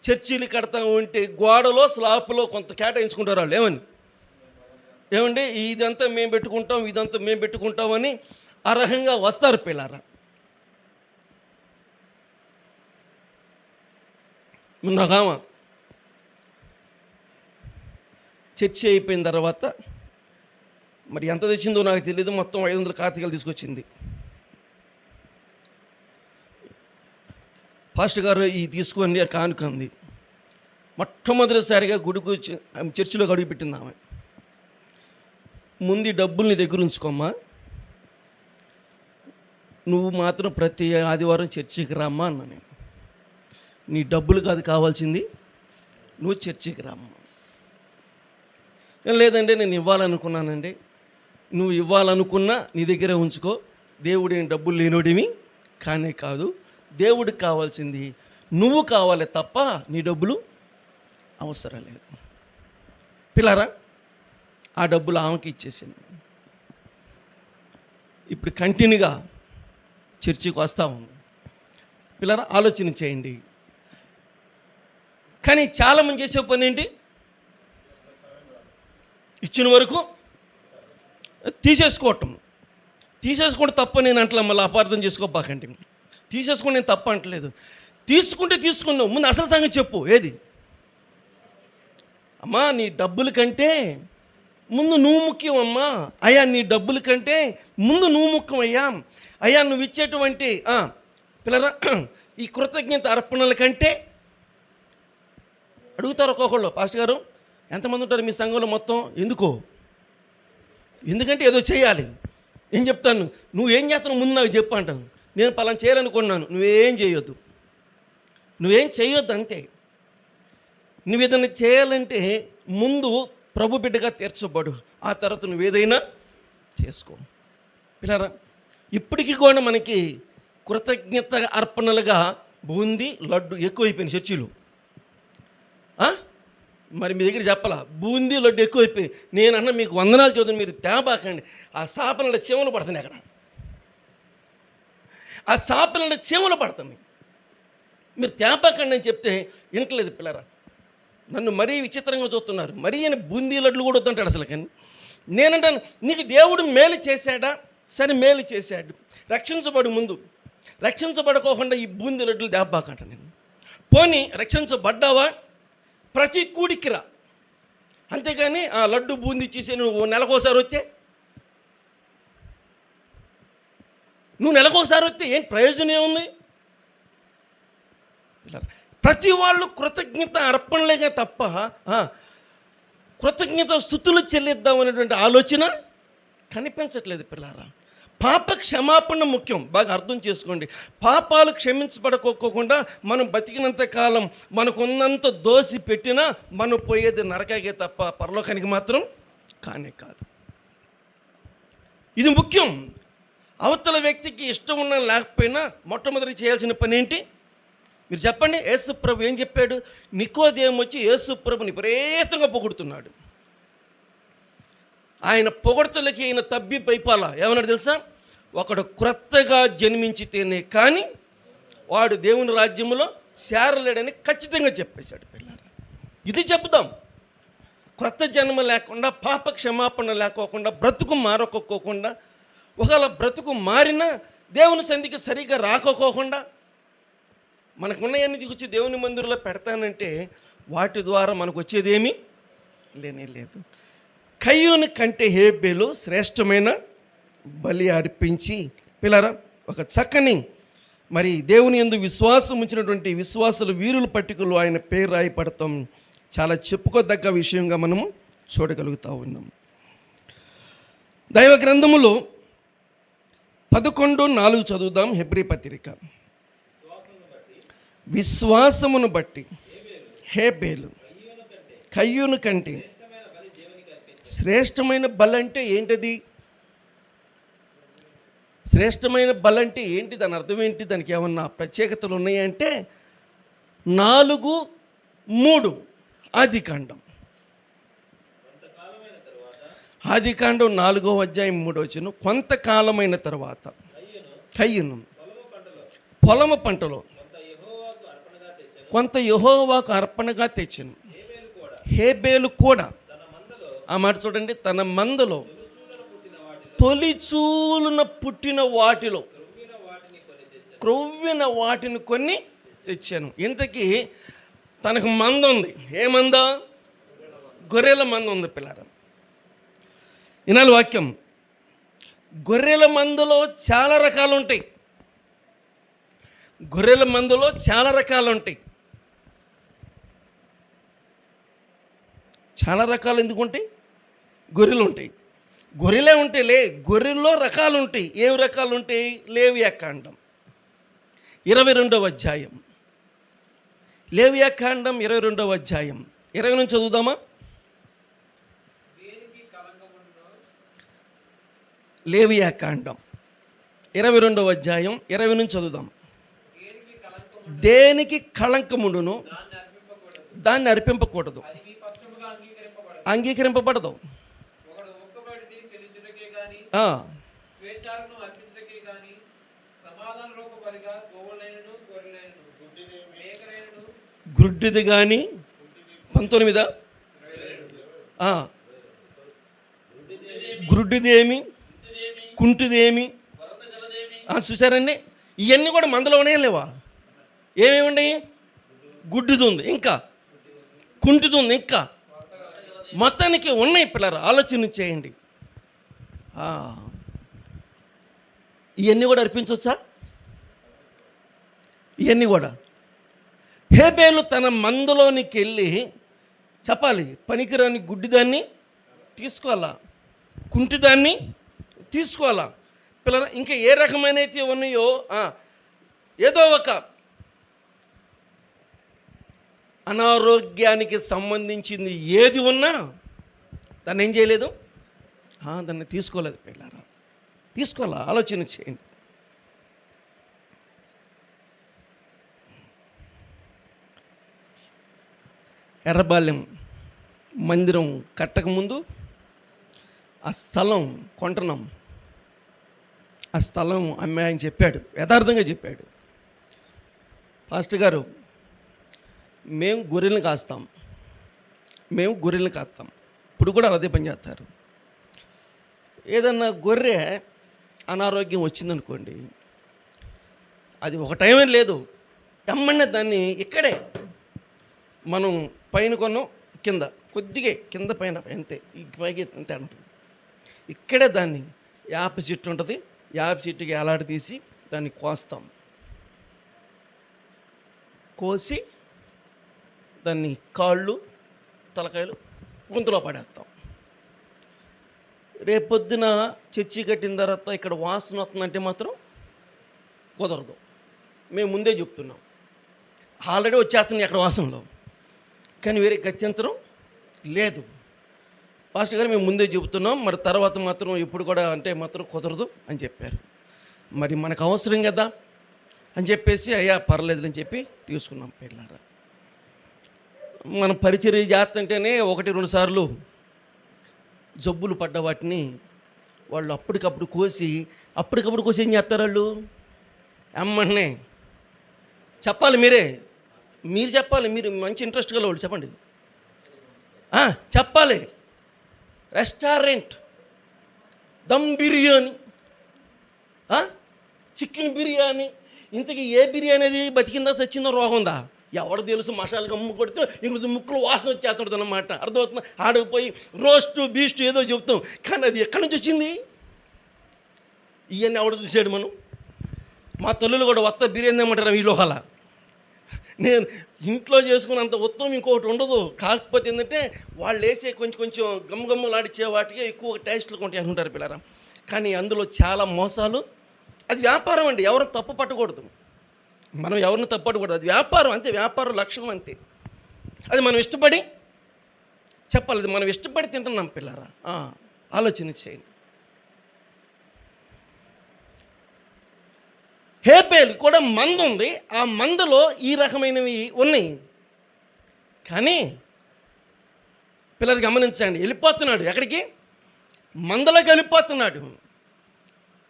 చర్చీలు కడతా ఉంటే గోడలో స్లాపులో కొంత కేటాయించుకుంటారు వాళ్ళు. ఏమండి ఇదంతా మేము పెట్టుకుంటాం, ఇదంతా మేము పెట్టుకుంటామని అర్హంగా వస్తారు. పిల్లారా, నాకామా చర్చి అయిపోయిన తర్వాత మరి ఎంత తెచ్చిందో నాకు తెలియదు, మొత్తం 500 కార్తీకాలు తీసుకొచ్చింది. పాస్టర్ గారు ఈ తీసుకోండి కానుకంది. మొట్టమొదటిసారిగా గుడికి చర్చిలో అడుగు పెట్టింది ఆమె. ముందు డబ్బులు నీ దగ్గర ఉంచుకోమ్మా, నువ్వు మాత్రం ప్రతి ఆదివారం చర్చికి రామ్మా అన్నా. నేను నీ డబ్బులు కాదు కావాల్సింది, నువ్వు చర్చికి రామ్మా. లేదండి నేను ఇవ్వాలనుకున్నానండి. నువ్వు ఇవ్వాలనుకున్నా నీ దగ్గరే ఉంచుకో, దేవుడేం డబ్బులు లేనోడివి కానే కాదు. దేవుడికి కావాల్సింది నువ్వు కావాలి తప్ప నీ డబ్బులు అవసరం లేదు. పిల్లరా, ఆ డబ్బులు ఆమెకి ఇచ్చేసింది. ఇప్పుడు కంటిన్యూగా చర్చికి వస్తూ ఉంది. పిల్లరా, ఆలోచన చేయండి. కానీ చాలామంది చేసే పని ఏంటి? ఇచ్చిన వరకు తీసేసుకోవడం తప్ప నేను అంటలే, మళ్ళీ అపార్థం చేసుకోబాకండి. తీసేసుకోండి నేను తప్ప అంటలేదు. తీసుకున్నావు, ముందు అసలు సంగతి చెప్పు. ఏది అమ్మా, నీ డబ్బుల కంటే ముందు నువ్వు ముఖ్యం అమ్మా. అయ్యా, నీ డబ్బుల కంటే ముందు నువ్వు ముఖ్యం అయ్యా. అయ్యా, నువ్వు ఇచ్చేటువంటి పిల్లరా ఈ కృతజ్ఞత అర్పణల కంటే అడుగుతారు ఒక్కొక్కళ్ళు, పాస్టర్ గారు ఎంతమంది ఉంటారు మీ సంఘంలో మొత్తం? ఎందుకంటే ఏదో చేయాలి. ఏం చెప్తాను, నువ్వేం చేస్తాను ముందు నాకు చెప్పు అంటాను. నేను పలానా చేయాలనుకున్నాను, నువ్వేం చేయొద్దు అంతే. నువ్వు ఏదైనా చేయాలంటే ముందు ప్రభు బిడ్డగా తీర్చబడు, ఆ తర్వాత నువ్వేదైనా చేసుకో. పిల్లరా, ఇప్పటికీ కూడా మనకి కృతజ్ఞత అర్పణలుగా బూందీ లడ్డు ఎక్కువైపోయినాయి చర్చిలు. మరి మీ దగ్గర చెప్పాలా, బూందీ లడ్డు ఎక్కువైపోయి. నేనన్నా మీకు వందనాలు చదువుని, మీరు తేబాకండి. ఆ సాపనల చీమలు పడుతున్నాయి అక్కడ, ఆ సాపనల చీమలు పడుతున్నాయి. మీరు తేబాకండి అని చెప్తే వింటలేదు పిల్లరా. నన్ను మరీ విచిత్రంగా చూస్తున్నారు. మరీ అని బూందీ లడ్లు కూడా వద్దంటాడు అసలు. కానీ నేనంటాను, నీకు దేవుడు మేలు చేశాడా? సరే, మేలు చేశాడు. ముందు రక్షించబడుకోకుండా ఈ బూందీ లడ్లు దేబ్బాకంట. నేను పోనీ రక్షించబడ్డావా, ప్రతి కూడికి రా, అంతేగాని ఆ లడ్డు బూందీ చేసి నువ్వు నెలకోసారి వస్తే ఏం ప్రయోజనం ఏముంది? ప్రతి వాళ్ళు కృతజ్ఞత అర్పణలేగా తప్ప కృతజ్ఞత స్తుతులు చెల్లిద్దాం అనేటువంటి ఆలోచన కనిపించట్లేదు పిల్లారా. పాప క్షమాపణ ముఖ్యం, బాగా అర్థం చేసుకోండి. పాపాలు క్షమించబడుకోకుండా మనం బతికినంత కాలం మనకున్నంత దోసి పెట్టినా మనం పోయేది నరకాగే తప్ప పరలోకానికి మాత్రం కానే కాదు. ఇది ముఖ్యం. అవతల వ్యక్తికి ఇష్టం ఉన్నా లేకపోయినా మొట్టమొదటి చేయాల్సిన పని ఏంటి మీరు చెప్పండి. యేసు ప్రభు ఏం చెప్పాడు? నికోదేము వచ్చి యేసు ప్రభుని విపరీతంగా పొగుడుతున్నాడు. ఆయన పొగడ్తలకి ఆయన తబ్బి పైపాల ఏమన్నాడు తెలుసా? ఒకడు క్రొత్తగా జన్మించితేనే కానీ వాడు దేవుని రాజ్యంలో చేరలేడని ఖచ్చితంగా చెప్పేశాడు పిల్లలు. ఇది చెప్దాం. క్రొత్త జన్మ లేకుండా, పాప క్షమాపణ లేకోకుండా, బ్రతుకు మారకోకుండా, ఒకవేళ బ్రతుకు మారినా దేవుని సంధికి సరిగ్గా రాకోకుండా మనకున్నవన్నీ తీసుకొచ్చి దేవుని మందిరంలో పెడతానంటే వాటి ద్వారా మనకు వచ్చేదేమీ లేనే లేదు. కయ్యూని కంటే హేబేలు శ్రేష్టమైన బలి అర్పించి పిల్లరా ఒక చక్కని మరి దేవుని యందు విశ్వాసం ఉంచినటువంటి విశ్వాసులు వీరుల పట్టికలో ఆయన పేరు రాయపడతాం చాలా చెప్పుకోదగ్గ విషయంగా మనము చూడగలుగుతూ ఉన్నాం. దైవ గ్రంథములో 11:4 చదువుదాం. హెబ్రీ పత్రిక. విశ్వాసమును బట్టి హేబేలు కయ్యూను కంటే శ్రేష్టమైన బలి అంటే ఏంటిది? శ్రేష్టమైన బలి అంటే ఏంటి? దాని అర్థం ఏంటి? దానికి ఏమన్నా ప్రత్యేకతలు ఉన్నాయంటే 4:3 ఆదికాండం 4:3 కొంతకాలమైన తర్వాత కయ్యూను పొలము పంటలో కొంత యెహోవాకు అర్పణగా తెచ్చెను. హేబేలు కూడా ఆ మాట చూడండి, తన మందలో తొలిచూలున పుట్టిన వాటిలో క్రొవ్విన వాటిని కొన్ని తెచ్చాను. ఇంతకీ తనకు మంద ఉంది. ఏ మంద? గొర్రెల మంద ఉంది పిల్లరా. వినాలి వాక్యం. గొర్రెల మందలో చాలా రకాలు ఉంటాయి. గొర్రెల మందులో చాలా రకాలు ఉంటాయి. చాలా రకాలు ఎందుకు ఉంటాయి? గొర్రెలు ఉంటాయి. గొర్రెలే ఉంటాయిలే, గొర్రెల్లో రకాలు ఉంటాయి. ఏం రకాలు ఉంటాయి? లేవియాకాండం 22వ అధ్యాయం. లేవియాకాండం 22వ అధ్యాయం 20 నుంచి చదువుదామా? లేవియాకాండం 22వ అధ్యాయం 20 నుంచి చదువుదాం. దేనికి కళంకముండును దాన్ని అర్పింపకూడదు, అంగీకరింపబడదు. గుడ్డిది కానీ 19 గుడ్డిది ఏమి, కుంటిది ఏమి, చూసారండి. ఇవన్నీ కూడా మందలోనే లేవా? ఏమేమి ఉన్నాయి? గుడ్డిది ఉంది, ఇంకా కుంటిది ఉంది, ఇంకా మొత్తానికి ఉన్నాయి. పిల్లలు ఆలోచన చేయండి. ఇవన్నీ కూడా అర్పించవచ్చా? ఇవన్నీ కూడా హేబేలు తన మందులోనికి వెళ్ళి చెప్పాలి, పనికిరాని గుడ్డిదాన్ని తీసుకోవాలా, కుంటిదాన్ని తీసుకోవాలా. పిల్లలు ఇంకా ఏ రకమైనవి ఉన్నాయో ఏదో ఒక అనారోగ్యానికి సంబంధించింది ఏది ఉన్నా దాన్ని ఏం చేయలేదు, దాన్ని తీసుకోలేదు. పిల్లరా తీసుకోవాలా, ఆలోచన చేయండి. ఎర్రబాలెం మందిరం కట్టకముందు ఆ స్థలం కొంటున్నాం, ఆ స్థలం అమ్మాయి అని చెప్పాడు, యథార్థంగా చెప్పాడు. పాస్టర్ గారు, మేము గొర్రెలను కాస్తాం, మేము గొర్రెలను కాస్తాం. ఇప్పుడు కూడా అదే పని చేస్తారు. ఏదన్నా గొర్రె అనారోగ్యం వచ్చిందనుకోండి, అది ఒక టైమే లేదు, ఎమ్మన్నా దాన్ని ఇక్కడే మనం పైన కొన్నాం, కింద కొద్దిగా కింద పైన అంతే, ఈ పైకి అంతే ఉంటుంది. ఇక్కడే దాన్ని యాప చెట్టు ఉంటుంది, యాప చెట్టుకి ఎలాడి తీసి దాన్ని కోస్తాం, కోసి దాన్ని కాళ్ళు తలకాయలు గుంతలో పడేస్తాం. రేపొద్దున చర్చి కట్టిన తర్వాత ఇక్కడ వాసన వస్తుందంటే మాత్రం కుదరదు. మేము ముందే చెప్తున్నాం, ఆల్రెడీ వచ్చేస్తున్నాయి అక్కడ వాసనలో, కానీ వేరే గత్యంతరం లేదు. పాస్టర్ గారు మేము ముందే చెబుతున్నాం, మరి తర్వాత మాత్రం ఇప్పుడు కూడా అంటే మాత్రం కుదరదు అని చెప్పారు. మరి మనకు అవసరం కదా అని చెప్పేసి అయ్యా పర్లేదు అని చెప్పి తీసుకున్నాం. పిల్లరా మనం పరిచర్య చేస్తుంటేనే 1-2 సార్లు జబ్బులు పడ్డ వాటిని వాళ్ళు అప్పటికప్పుడు కోసి ఏం చేస్తారు వాళ్ళు? అమ్మనే చెప్పాలి, మీరు చెప్పాలి, మీరు మంచి ఇంట్రెస్ట్ గల వాళ్ళు చెప్పండి, చెప్పాలి. రెస్టారెంట్ దమ్ బిర్యానీ, చికెన్ బిర్యానీ, ఇంతకీ ఏ బిర్యానీ అది బతికిందా చచ్చిందో రోగం ఉందా ఎవరు తెలుసు? మసాలా గమ్ము కొడితే ఇంకొంచెం ముక్కులు వాసన వచ్చేస్తుంటుంది అన్నమాట, అర్థమవుతుంది. ఆడకపోయి రోస్టు బీస్టు ఏదో చెబుతాం, కానీ అది ఎక్కడి నుంచి వచ్చింది? ఇవన్నీ ఎవడు చూసాడు? మనం మా తల్లులు కూడా వత్త బిర్యానీ ఏమంటారు ఈ లోహాల. నేను ఇంట్లో చేసుకున్నంత ఉత్తమం ఇంకొకటి ఉండదు. కాకపోతే ఏంటంటే వాళ్ళు వేసే కొంచెం గమ్మలాడిచ్చే వాటికి ఎక్కువ టేస్ట్లు కొంటాయి అనుకుంటారు పిల్లరా. కానీ అందులో చాలా మోసాలు. అది వ్యాపారం అండి, ఎవరు తప్పు పట్టకూడదు, మనం ఎవరిని తప్పు పట్టకూడదు. అది వ్యాపారం అంతే, వ్యాపారం లక్షణం అంతే. అది మనం ఇష్టపడి చెప్పాలి, అది మనం ఇష్టపడి తింటున్నాం పిల్లరా. ఆలోచన చేయండి. హేబేలు కూడా మంద ఉంది, ఆ మందలో ఈ రకమైనవి ఉన్నాయి. కానీ పిల్లలు గమనించండి, వెళ్ళిపోతున్నాడు ఎక్కడికి? మందలోకి వెళ్ళిపోతున్నాడు.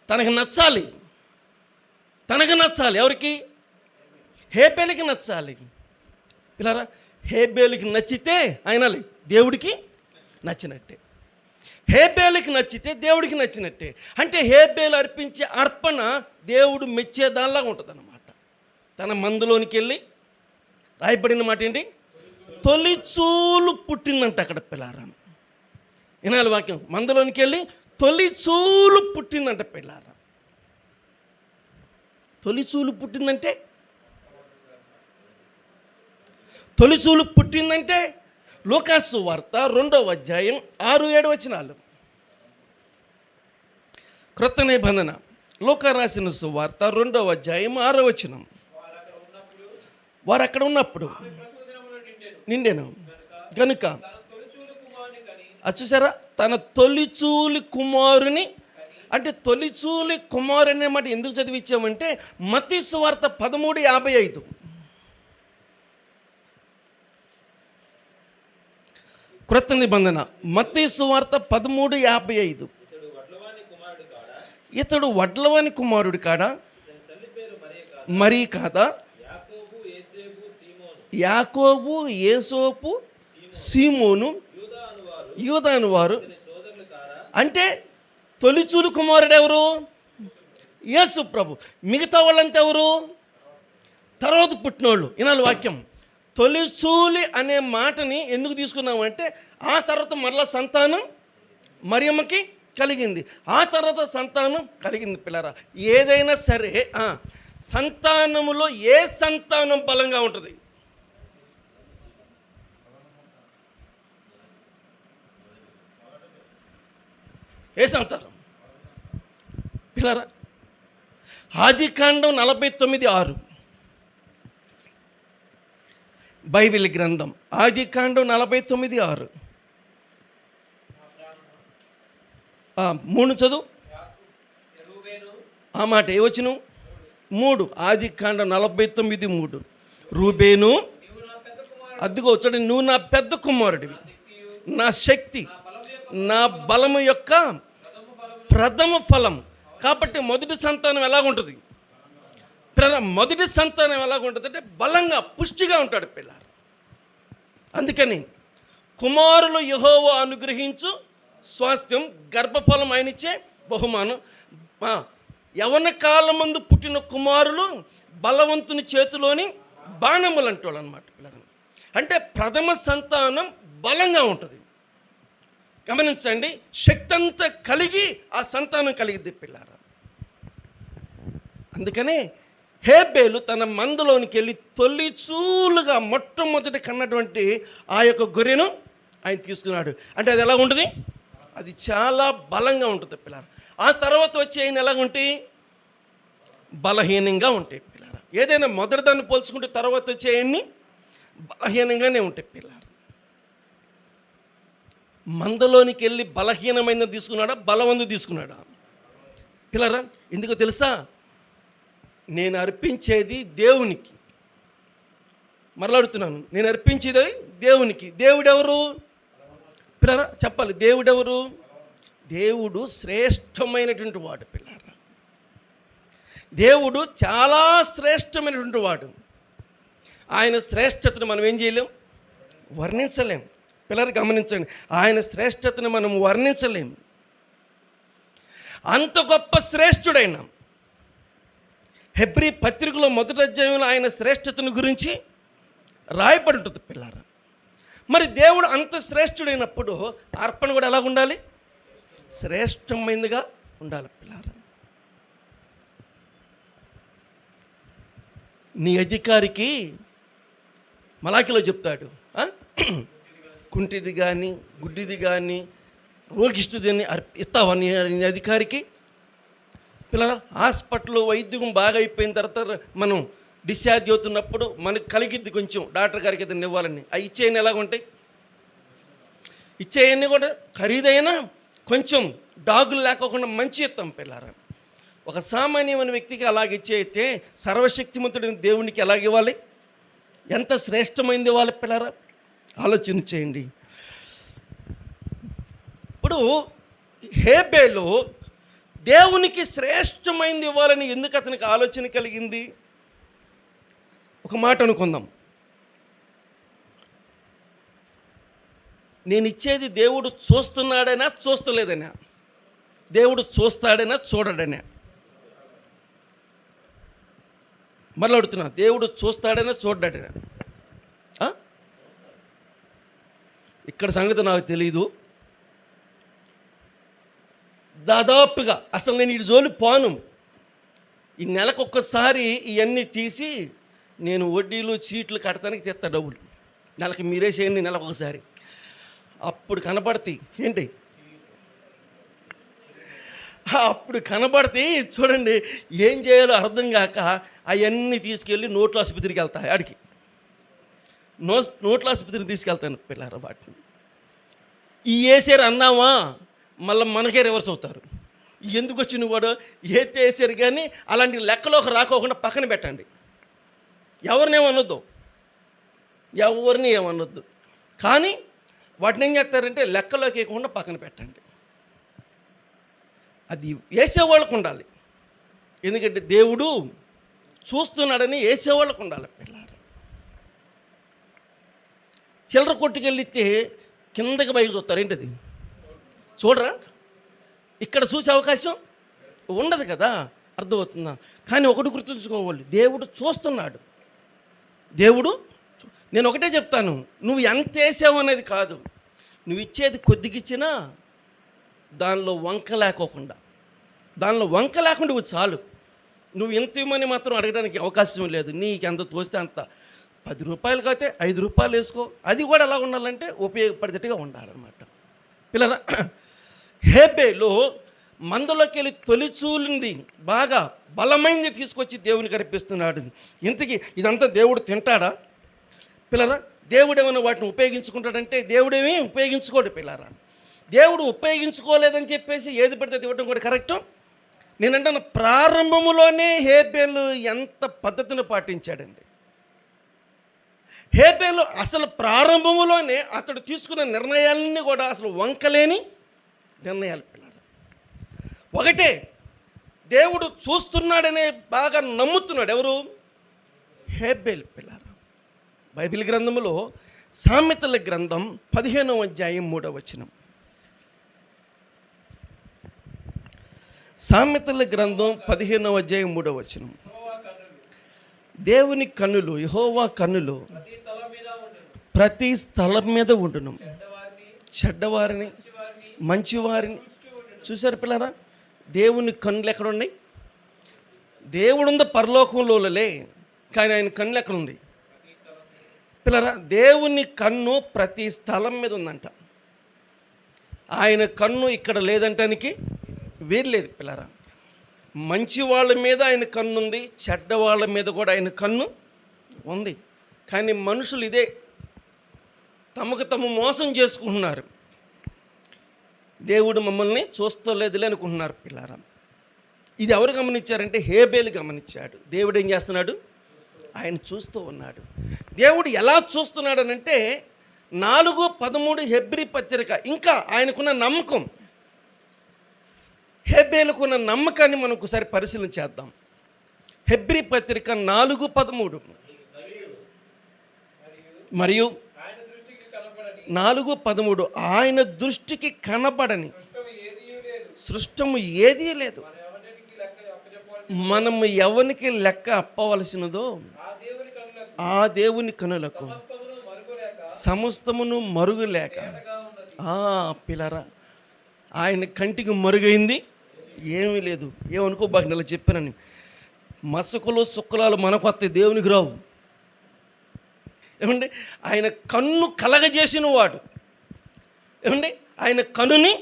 తనకు నచ్చాలి. ఎవరికి? హేబేలుకి నచ్చాలి. పిల్లరా హేబేలుకి నచ్చితే ఆయన దేవుడికి నచ్చినట్టే, హేబేలుకి నచ్చితే దేవుడికి నచ్చినట్టే. అంటే హేబేలు అర్పించే అర్పణ దేవుడు మెచ్చేదానిలాగా ఉంటుంది అన్నమాట. తన మందులోనికి వెళ్ళి రాయబడిన మాట ఏంటి? తొలిచూలు పుట్టిందంట అక్కడ పిల్లారా. వినాలి వాక్యం, మందులోనికి వెళ్ళి తొలిచూలు పుట్టిందంట పిల్లారా. తొలిచూలు పుట్టిందంటే తొలిచూలు పుట్టిందంటే లూకాసు వార్త 2వ అధ్యాయం 6-7 వచనాలు. క్రొత్త నిబంధన లూకా రాసిన సువార్త 2వ అధ్యాయం 6వ వచనం. వారు అక్కడ ఉన్నప్పుడు నిండెను గనుక చూసారా, తన తొలిచూలి కుమారుని, అంటే తొలిచూలి కుమారు అనే మాట ఎందుకు చదివించామంటే మత్తయి సువార్త 13:55. క్రొత్త నిబంధన మత్తయి సువార్త 13:55. ఇతడు వడ్లవాని కుమారుడు కాడా, మరి కాదా? యాకోబు, యేసోపు, సీమోను, యూదాను వారు. అంటే తొలిచూలు కుమారుడు ఎవరు? యేసు ప్రభు. మిగతా వాళ్ళంతా ఎవరు? తర్వాత పుట్టినోళ్ళు. ఈనాడు వాక్యం తొలిచూలి అనే మాటని ఎందుకు తీసుకున్నామంటే ఆ తర్వాత మరలా సంతానం మరియమ్మకి కలిగింది, ఆ తర్వాత సంతానం కలిగింది. పిల్లరా, ఏదైనా సరే సంతానములో ఏ సంతానం బలంగా ఉంటుంది? ఏ సంతానం? పిల్లరా, ఆదికాండం 49:6 బైబిల్ గ్రంథం. ఆదికాండం 49:6 3 చదువు. ఆ మాట ఏ వచనం? 3. ఆదికాండం 49:3. రూబేను, అద్దుకో వచ్చాడు, నువ్వు నా పెద్ద కుమారుడివి, నా శక్తి, నా బలము యొక్క ప్రథమ ఫలం. కాబట్టి మొదటి సంతానం ఎలాగుంటుంది? మొదటి సంతానం ఎలాగుంటుంది అంటే బలంగా, పుష్టిగా ఉంటాడు పిల్లలు. అందుకని కుమారులు యెహోవా అనుగ్రహించు స్వాస్థ్యం, గర్భఫలం ఆయనిచ్చే బహుమానం. యవన కాలం ముందు పుట్టిన కుమారులు బలవంతుని చేతిలోని బాణములు అంటాడు అనమాట పిల్లలు. అంటే ప్రథమ సంతానం బలంగా ఉంటుంది. గమనించండి, శక్తి అంతా కలిగి ఆ సంతానం కలిగిద్ది పిల్లారా. అందుకనే హేబేలు తన మందలోనికి వెళ్ళి తొలిచూలుగా మొట్టమొదటి కన్నటువంటి ఆ యొక్క గొర్రెను ఆయన తీసుకున్నాడు. అంటే అది ఎలా ఉంటుంది? అది చాలా బలంగా ఉంటుంది పిల్లారా. ఆ తర్వాత వచ్చి ఆయన ఎలా ఉంటాయి? బలహీనంగా ఉంటాయి పిల్లారా. ఏదైనా మొదటి దాన్ని పోల్చుకుంటే తర్వాత వచ్చే ఆయన్ని బలహీనంగానే ఉంటాయి పిల్లారా. మందలోనికి వెళ్ళి బలహీనమైన తీసుకున్నాడా, బలవంతు తీసుకున్నాడా? పిల్లరా, ఎందుకో తెలుసా? నేను అర్పించేది దేవునికి. మరలాడుతున్నాను, నేను అర్పించేది దేవునికి. దేవుడెవరు పిల్లరా? చెప్పాలి, దేవుడెవరు? దేవుడు శ్రేష్టమైనటువంటి వాడు పిల్లరా. దేవుడు చాలా శ్రేష్టమైనటువంటి వాడు. ఆయన శ్రేష్టతను మనం ఏం చేయలేం, వర్ణించలేం. పిల్లలు గమనించండి, ఆయన శ్రేష్టతను మనం వర్ణించలేం. అంత గొప్ప శ్రేష్ఠుడైన హెబ్రీ పత్రికలో 1వ అధ్యాయంలో ఆయన శ్రేష్టతను గురించి రాయబడి ఉంటుంది పిల్లారా. మరి దేవుడు అంత శ్రేష్ఠుడైనప్పుడు అర్పణ కూడా ఎలా ఉండాలి? శ్రేష్టమైనదిగా ఉండాలి పిల్లారా. నీ అధికారికి మలాకిలో చెప్తాడు, కుంటిది కానీ గుడ్డిది కానీ రోగిష్టిదని ఇస్తావా నీ అధికారికి? పిల్లల హాస్పిటల్లో వైద్యం బాగా అయిపోయిన తర్వాత మనం డిశ్చార్జ్ అవుతున్నప్పుడు మనకు కలిగిద్ది కొంచెం డాక్టర్ గారికి ఏదైనా ఇవ్వాలని. ఆ ఇచ్చేయని ఎలాగ ఉంటాయి? ఇచ్చేయన్ని కూడా ఖరీదైనా కొంచెం డాగులు లేకోకుండా మంచి ఇస్తాం పిల్లారా. ఒక సామాన్యమైన వ్యక్తికి అలాగ ఇచ్చేయితే సర్వశక్తిమంతుడైన దేవునికి ఎలాగ ఇవ్వాలి? ఎంత శ్రేష్టమైంది ఇవ్వాలి పిల్లారా? ఆలోచన చేయండి. ఇప్పుడు హేబేలు దేవునికి శ్రేష్టమైంది ఇవ్వాలని ఎందుకు అతనికి ఆలోచన కలిగింది? ఒక మాట అనుకుందాం, నేను ఇచ్చేది దేవుడు చూస్తున్నాడైనా చూస్తలేదైనా, దేవుడు చూస్తాడైనా చూడడైనా? మళ్ళీ అడుగుతున్నా, దేవుడు చూస్తాడైనా చూడ్డాడైనా? ఇక్కడ సంగతి నాకు తెలీదు. దాదాపుగా అసలు నేను ఈ జోలి పోను. ఈ నెలకు ఒక్కసారి ఇవన్నీ తీసి నేను వడ్డీలు చీట్లు కట్టడానికి తెస్తా డబ్బులు. నెలకి మీరేసేయండి, నెలకు ఒకసారి. అప్పుడు కనబడతాయి. ఏంటి? అప్పుడు కనబడితే చూడండి, ఏం చేయాలో అర్థం కాక అవన్నీ తీసుకెళ్ళి నోట్ల ఆసుపత్రికి వెళ్తాయి. ఆడికి నోట్ల ఆసుపత్రికి తీసుకెళ్తాను పిల్లలు. వాటిని ఈ వేసారు అన్నామా మళ్ళీ మనకే రివర్స్ అవుతారు. ఎందుకు వచ్చిన కూడా ఏతే వేసారు కానీ అలాంటి లెక్కలోకి రాకోకుండా పక్కన పెట్టండి. ఎవరిని ఏమనొద్దు. కానీ వాటిని ఏం చేస్తారంటే లెక్కలోకి వేయకుండా పక్కన పెట్టండి. అది వేసేవాళ్ళకు ఉండాలి. ఎందుకంటే దేవుడు చూస్తున్నాడని వేసేవాళ్ళకు ఉండాలి. పిల్లలు చిల్లర కొట్టుకెళ్ళితే కిందకి పైకి చూస్తారు. ఏంటది? చూడరా? ఇక్కడ చూసే అవకాశం ఉండదు కదా. అర్థమవుతుందా? కానీ ఒకటి గుర్తుంచుకోవాలి, దేవుడు చూస్తున్నాడు. నేను ఒకటే చెప్తాను, నువ్వు ఎంత వేసావు అనేది కాదు, నువ్వు ఇచ్చేది కొద్దిగిచ్చినా దానిలో వంక లేకుండా ఇవ్వు చాలు. నువ్వు ఎంత ఇవ్వమని మాత్రం అడగడానికి అవకాశం లేదు. నీకు ఎంత తోస్తే అంత. 10 రూపాయలు కాతే 5 రూపాయలు వేసుకో. అది కూడా ఎలా ఉండాలంటే ఉపయోగపడేటట్టుగా ఉండాలన్నమాట. పిల్లల హేబేలు మందలోకి వెళ్ళి తొలిచూలింది బాగా బలమైంది తీసుకొచ్చి దేవునికి అర్పిస్తున్నాడు. ఇంతకీ ఇదంతా దేవుడు తింటాడా? పిల్లరా, దేవుడు ఏమైనా వాటిని ఉపయోగించుకుంటాడంటే దేవుడేమీ ఉపయోగించుకోడు. పిల్లరా, దేవుడు ఉపయోగించుకోలేదని చెప్పేసి ఏది పడితే ఇవ్వడం కూడా కరెక్టు. నేనంటే ప్రారంభములోనే హేబేలు ఎంత పద్ధతిని పాటించాడండి. హేబేలు అసలు ప్రారంభములోనే అతడు తీసుకున్న నిర్ణయాలన్నీ కూడా అసలు వంకలేని నిర్ణయాలు. పిల్లలు ఒకటే, దేవుడు చూస్తున్నాడనే బాగా నమ్ముతున్నాడు. ఎవరు? హేబేలు. పిల్లలు బైబిల్ గ్రంథములో సామెతల గ్రంథం 15వ అధ్యాయం 3వ వచనం. సామెతల గ్రంథం 15వ అధ్యాయం 3వ వచనం. దేవుని కన్నులు, యెహోవా కన్నులు ప్రతి స్థలం మీద ఉండును, చెడ్డవారిని మంచివారిని. చూశారు పిల్లరా? దేవుని కన్నులు ఎక్కడున్నాయి? దేవుడుంది పరలోకంలోలే, కానీ ఆయన కన్నులు ఎక్కడుంది పిల్లరా? దేవుని కన్ను ప్రతి స్థలం మీద ఉందంట. ఆయన కన్ను ఇక్కడ లేదంటానికి వీల్లేదు. పిల్లరా, మంచి వాళ్ళ మీద ఆయన కన్ను ఉంది, చెడ్డ వాళ్ళ మీద కూడా ఆయన కన్ను ఉంది. కానీ మనుషులు ఇదే తమకు తాము మోసం చేసుకుంటున్నారు. దేవుడు మమ్మల్ని చూస్తలేదులే అనుకుంటున్నారు. పిల్లరా, ఇది ఎవరు గమనించారంటే హేబేలు గమనించాడు. దేవుడు ఏం చేస్తున్నాడు? ఆయన చూస్తూ ఉన్నాడు. దేవుడు ఎలా చూస్తున్నాడనంటే 4:13 హెబ్రీ పత్రిక. ఇంకా ఆయనకున్న నమ్మకం, హేబేలుకున్న నమ్మకాన్ని మనం ఒకసారి పరిశీలన చేద్దాం. హెబ్రీ పత్రిక 4:13 మరియు 4:13 ఆయన దృష్టికి కనబడని సృష్టము ఏదీ లేదు, మనము ఎవరికి లెక్క అప్పవలసినదో ఆ దేవుని కనులకు సమస్తమును మరుగులేక. పిల్లరా, ఆయన కంటికి మరుగైంది ఏమీ లేదు. ఏమనుకోబాక నెల చెప్పానని, మసకులు చుక్కలాలు మనకు వస్తాయి, దేవునికి రావు. ఏమండి? ఆయన కన్ను కలగజేసిన వాడు. ఏమండి? ఆయన కన్నుని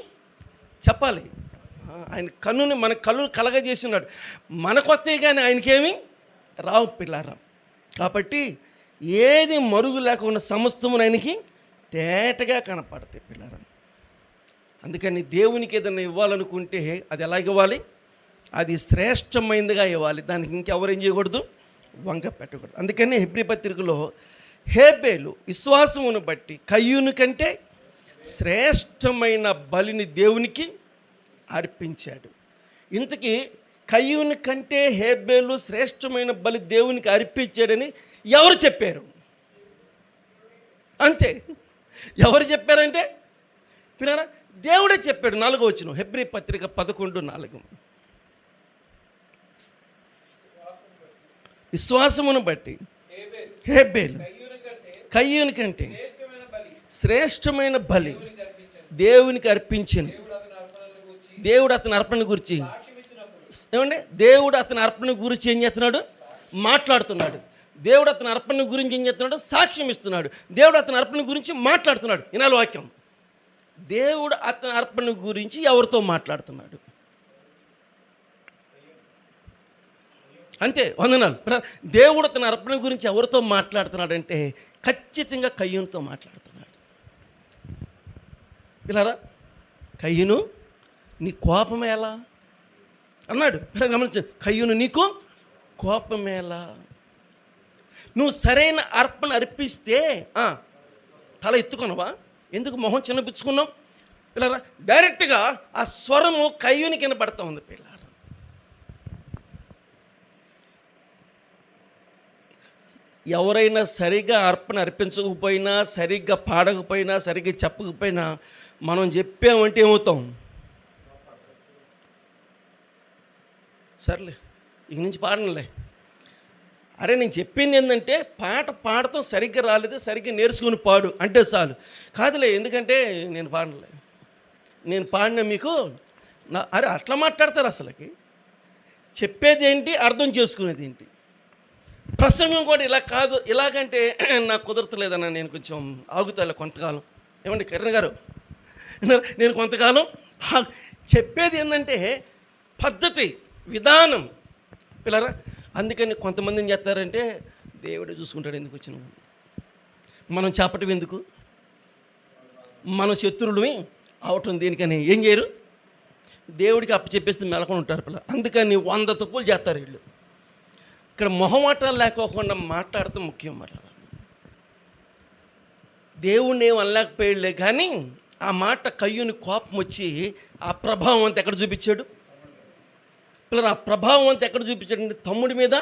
చెప్పాలి, ఆయన కన్నుని మన కన్ను కలగజేసినాడు. మనకు వస్తాయి కానీ ఆయనకేమీ రావు. పిల్లారా, కాబట్టి ఏది మరుగు లేకుండా సమస్తమును ఆయనకి తేటగా కనపడతాయి. పిల్లారా, అందుకని దేవునికి ఏదైనా ఇవ్వాలనుకుంటే అది ఎలాగివ్వాలి? అది శ్రేష్టమైనదిగా ఇవ్వాలి. దానికి ఇంకెవరేం చేయకూడదు? వంక పెట్టకూడదు. అందుకని హెబ్రీ పత్రికలో హేబేలు విశ్వాసమును బట్టి కయ్యూను కంటే శ్రేష్టమైన బలిని దేవునికి అర్పించాడు. ఇంతకీ కయ్యూను కంటే హేబేలు శ్రేష్టమైన బలి దేవునికి అర్పించాడని ఎవరు చెప్పారు? అంతే. ఎవరు చెప్పారంటే పిల్లరా, దేవుడే చెప్పాడు. 4వ వచనం హెబ్రీ పత్రిక 11:4. విశ్వాసమును బట్టి హేబేలు కయ్యూను కంటే శ్రేష్టమైన బలి దేవునికి అర్పించిన. దేవుడు అతని అర్పణ గురించి ఏమండి? దేవుడు అతని అర్పణ గురించి ఏం చేస్తున్నాడు? మాట్లాడుతున్నాడు. దేవుడు అతని అర్పణ గురించి ఏం చేస్తున్నాడు? సాక్ష్యం ఇస్తున్నాడు. దేవుడు అతని అర్పణ గురించి మాట్లాడుతున్నాడు. వినాలి వాక్యం. దేవుడు అతని అర్పణ గురించి ఎవరితో మాట్లాడుతున్నాడు? అంతే, వందనాలు. దేవుడు తన అర్పణ గురించి ఎవరితో మాట్లాడుతున్నాడంటే ఖచ్చితంగా కయ్యూనుతో మాట్లాడుతున్నాడు. పిల్లరా, కయ్యూను నీ కోపమేలా అన్నాడు. గమనించండి, కయ్యూను నీకు కోపమేలా? నువ్వు సరైన అర్పణ అర్పిస్తే తల ఎత్తుకున్నావా? ఎందుకు మొహం చిన్నపించుకున్నావు? పిల్లరా, డైరెక్ట్గా ఆ స్వరము కయ్యూని కనబడతా ఉంది. పిల్లరా, ఎవరైనా సరిగ్గా అర్పణ అర్పించకపోయినా, సరిగ్గా పాడకపోయినా, సరిగ్గా చెప్పకపోయినా మనం చెప్పామంటే ఏమవుతాం? సర్లే ఇక నుంచి పాడనులే. అరే, నేను చెప్పింది ఏంటంటే పాట పాడటం సరిగ్గా రాలేదు, సరిగ్గా నేర్చుకుని పాడు అంటే చాలు. కాదులే, ఎందుకంటే నేను పాడనులే, నేను పాడిన మీకు అరే అట్లా మాట్లాడతారు. అసలుకి చెప్పేది ఏంటి, అర్థం చేసుకునేది ఏంటి? ప్రసంగం కూడా ఇలా కాదు, ఇలాగంటే నాకు కుదరతలేదన్న, నేను కొంచెం ఆగుతాలే కొంతకాలం. ఏమండి కిరణ్ గారు, నేను కొంతకాలం చెప్పేది ఏంటంటే పద్ధతి, విధానం. పిల్లరా, అందుకని కొంతమంది ఏం చేస్తారంటే దేవుడే చూసుకుంటాడు, ఎందుకు వచ్చినావు, మనం చేపటం ఎందుకు, మన శత్రువులు అవటం దేనికని ఏం చేయరు, దేవుడికి అప్పచెప్పేస్తే మెలకొని ఉంటారు పిల్లలు. అందుకని 100 తప్పులు చేస్తారు వీళ్ళు. ఇక్కడ మొహమాటాలు లేకోకుండా మాట్లాడటం ముఖ్యం. మరి దేవుణ్ణి ఏం అనలేకపోయాడులే, కానీ ఆ మాట కయ్యూని కోపం వచ్చి ఆ ప్రభావం అంతా ఎక్కడ చూపించాడు పిల్లలు? ఆ ప్రభావం అంతా ఎక్కడ చూపించాడంటే తమ్ముడి మీద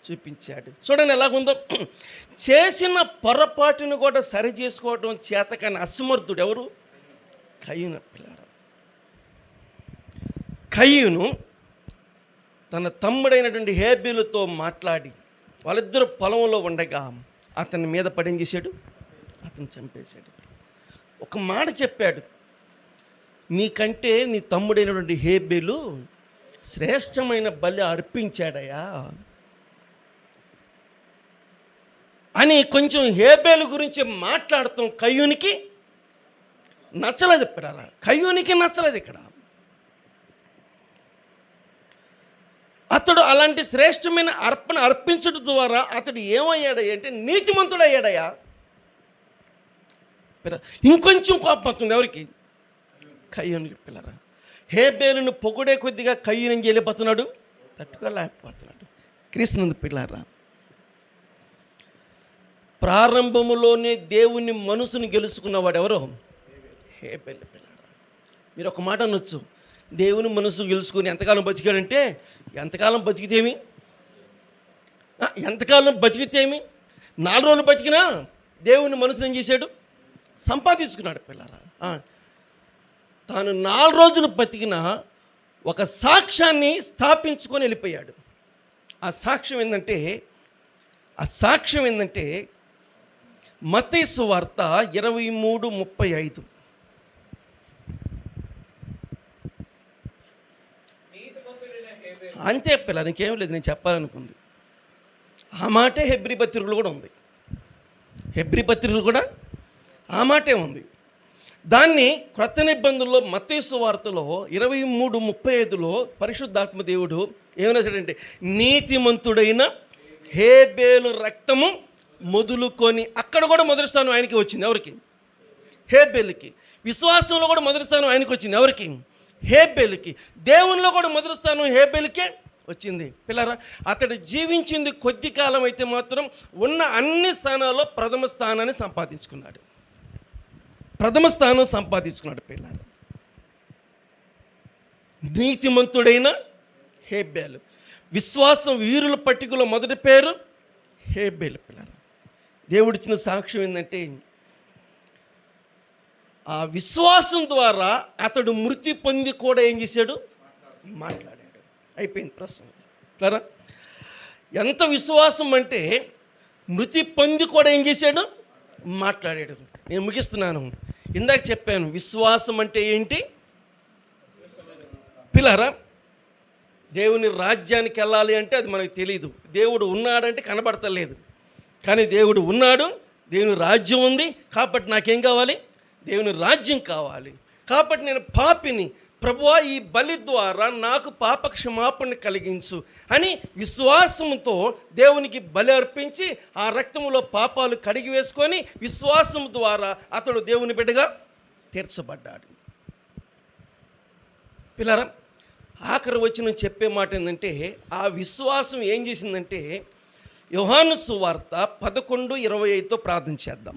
చూపించాడు. చూడండి ఎలాగుందో. చేసిన పొరపాటును కూడా సరి చేసుకోవడం చేతకాని అసమర్థుడు ఎవరు? కయ్యూను. పిల్లలు, కయ్యూను తన తమ్ముడైనటువంటి హేబేలుతో మాట్లాడి వాళ్ళిద్దరూ పొలంలో ఉండగా అతని మీద పడి ఏం చేశాడు? అతను చంపేశాడు. ఒక మాట చెప్పాడు, నీకంటే నీ తమ్ముడైనటువంటి హేబేలు శ్రేష్టమైన బలి అర్పించాడయా అని కొంచెం హేబేలు గురించి మాట్లాడతాం కయ్యూనికి నచ్చలేదు. కయ్యూనికి నచ్చలేదు. ఇక్కడ అతడు అలాంటి శ్రేష్టమైన అర్పణ అర్పించడం ద్వారా అతడు ఏమయ్యాడయ్యా అంటే నీతిమంతుడు అయ్యాడయ్యా. ఇంకొంచెం కోపం వస్తుంది ఎవరికి? కయ్యూనికి. పిల్లరా, హేబేలును పొగిడే కొద్దిగా కయ్యూను చేయలేకపోతున్నాడు, తట్టుకోలేకపోతున్నాడు. క్రీస్తునందు పిల్లరా, ప్రారంభములోనే దేవుని మనసును గెలుచుకున్నవాడు ఎవరో? హేబేలు. పిల్లరా, మీరు ఒక మాట అనొచ్చు, దేవుని మనసు గెలుచుకుని ఎంతకాలం బతికాడంటే ఎంతకాలం బతికితేమి, ఎంతకాలం బతికితేమి, 4 రోజులు బతికినా దేవుని మనసును ఏం చేశాడు? సంపాదించుకున్నాడు. పిల్లరా, తాను 4 రోజులు బతికిన ఒక సాక్ష్యాన్ని స్థాపించుకొని వెళ్ళిపోయాడు. ఆ సాక్ష్యం ఏంటంటే మత్తయి సువార్త 23:35. అంతే పిల్లలు, ఇంకేం లేదు నేను చెప్పాలనుకుంది. ఆ మాటే హెబ్రీ పత్రికలు కూడా ఉంది. హెబ్రీ పత్రికలు కూడా ఆ మాటే ఉంది. దాన్ని క్రొత్త నిబంధనలో మత్తయి సువార్తలో 23:35లో పరిశుద్ధాత్మ దేవుడు ఏమైనా సరే నీతిమంతుడైన హేబేలు రక్తము మొదలుకొని, అక్కడ కూడా మొదటి స్థానం ఆయనకి వచ్చింది. ఎవరికి? హేబేలుకి. విశ్వాసంలో కూడా మొదటి స్థానం ఆయనకి వచ్చింది. ఎవరికి? హేబేలుకి. దేవునిలో కూడా మొదటి స్థానం హేబేలుకే వచ్చింది. పిల్లరా, అతడు జీవించింది కొద్ది కాలం అయితే మాత్రం ఉన్న అన్ని స్థానాల్లో ప్రథమ స్థానాన్ని సంపాదించుకున్నాడు. పిల్లలు, నీతిమంతుడైన హేబేలు. విశ్వాసం వీరుల పట్టికలో మొదటి పేరు హేబేలు. పిల్లలు, దేవుడిచ్చిన సాక్ష్యం ఏంటంటే ఆ విశ్వాసం ద్వారా అతడు మృతి పొంది కూడా ఏం చేశాడు? మాట్లాడాడు. అయిపోయింది ప్రశ్న. పిల్లరా, ఎంత విశ్వాసం అంటే మృతి పొంది కూడా ఏం చేశాడు? మాట్లాడాడు. నేను ముగిస్తున్నాను. ఇందాక చెప్పాను విశ్వాసం అంటే ఏంటి. పిల్లరా, దేవుని రాజ్యానికి వెళ్ళాలి అంటే అది మనకు తెలియదు. దేవుడు ఉన్నాడంటే కనబడతలేదు. కానీ దేవుడు ఉన్నాడు, దేవుని రాజ్యం ఉంది. కాబట్టి నాకేం కావాలి? దేవుని రాజ్యం కావాలి. కాబట్టి నేను పాపిని, ప్రభువా ఈ బలి ద్వారా నాకు పాప క్షమాపణ కలిగించు అని విశ్వాసంతో దేవునికి బలి అర్పించి ఆ రక్తములో పాపాలు కడిగి వేసుకొని విశ్వాసం ద్వారా అతడు దేవుని బిడ్డగా తీర్చబడ్డాడు. పిల్లరా, ఆఖరి వచనం చెప్పే మాట ఏంటంటే, ఆ విశ్వాసం ఏం చేసిందంటే, యోహాను సువార్త 11:25తో ప్రార్థన చేద్దాం.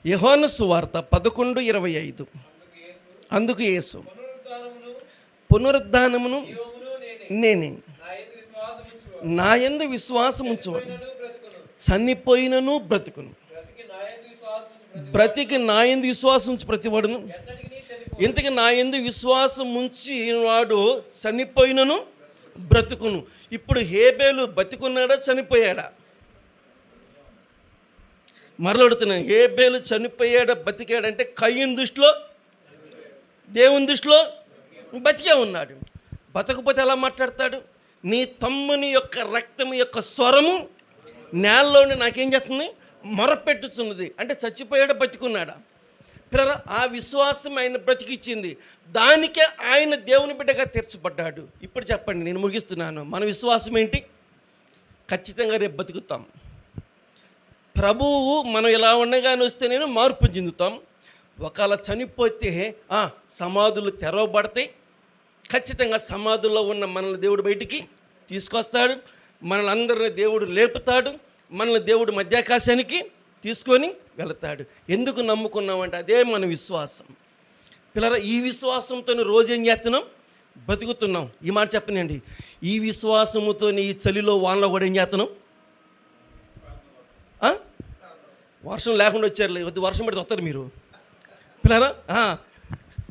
యోహాను సువార్త 11:25. అందుకు యేసు, పునరుద్ధానమును నేనే, నా యందు విశ్వాసం ఉంచువాడు చనిపోయినను బ్రతుకును, బ్రతికి నా యందు విశ్వాసం ఉంచి ప్రతివాడును. ఇంతకి నా యందు విశ్వాసం ఉంచి వాడు చనిపోయినను బ్రతుకును. ఇప్పుడు హేబేలు బతికున్నాడా చనిపోయాడా? మరలడుతున్నాను, హేబేలు చనిపోయాడా బతికాడంటే కయ్యూను దృష్టిలో, దేవుని దృష్టిలో బతికే ఉన్నాడు. బతకపోతే ఎలా మాట్లాడతాడు? నీ తమ్ముని యొక్క రక్తం యొక్క స్వరము నేలలోని నాకేం చేస్తుంది? మొరపెట్టుచున్నది. అంటే చచ్చిపోయాడా బతికున్నాడా? పిల్లరా, ఆ విశ్వాసం ఆయన బ్రతికిచ్చింది. దానికే ఆయన దేవుని బిడ్డగా తీర్చబడ్డాడు. ఇప్పుడు చెప్పండి, నేను ముగిస్తున్నాను. మన విశ్వాసం ఏంటి? ఖచ్చితంగా రేపు బతుకుతాం. ప్రభువు మనం ఇలా ఉండగానే వస్తే నేను మార్పు చెందుతాం. ఒకవేళ చనిపోతే సమాధులు తెరవబడతాయి. ఖచ్చితంగా సమాధుల్లో ఉన్న మనల్ని దేవుడు బయటికి తీసుకొస్తాడు. మనల్ని అందరిని దేవుడు లేపుతాడు. మనల్ని దేవుడు మధ్యాకాశానికి తీసుకొని వెళతాడు. ఎందుకు నమ్ముకున్నామంటే అదే మన విశ్వాసం. పిల్లరా, ఈ విశ్వాసంతో రోజు ఏం చేస్తున్నాం? బతుకుతున్నాం. ఈ మాట చెప్పనండి, ఈ విశ్వాసముతో ఈ చలిలో వానలో కూడా ఏం చేస్తున్నాం? వర్షం లేకుండా వచ్చారు, వద్దు వర్షం పడితే వస్తారు మీరు. పిల్లరా,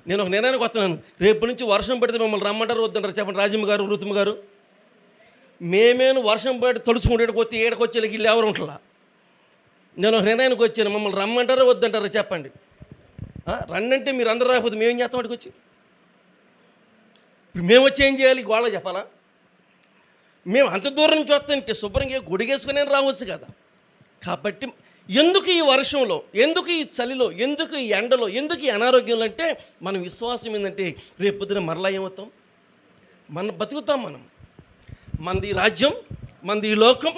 నేను ఒక నిర్ణయానికి వస్తున్నాను. రేపు నుంచి వర్షం పడితే మమ్మల్ని రమ్మంటారు వద్దంటారు చెప్పండి? రాజమ్మ గారు, రుతుమ్మ గారు, మేమేను వర్షం పడి తడుచుకుంటే వచ్చి ఏడకొచ్చేకి వీళ్ళు ఎవరు ఉంటలా. నేను ఒక నిర్ణయానికి వచ్చాను, మమ్మల్ని రమ్మంటారా వద్దంటారా చెప్పండి? రండంటే మీరు అందరూ రాకపోతే మేమేం చేస్తాం? వాడికి వచ్చి ఇప్పుడు మేము వచ్చి ఏం చేయాలి? గోళ చెప్పాలా? మేము అంత దూరం నుంచి వస్తానంటే శుభ్రంగా గుడిగేసుకునే రావచ్చు కదా. కాబట్టి ఎందుకు ఈ వర్షంలో, ఎందుకు ఈ చలిలో, ఎందుకు ఈ ఎండలో, ఎందుకు ఈ అనారోగ్యంలో అంటే మన విశ్వాసం ఏంటంటే రేపు పొద్దున మరలా ఏమవుతాం? బతుకుతాం. మనది ఈ రాజ్యం, మనది ఈ లోకం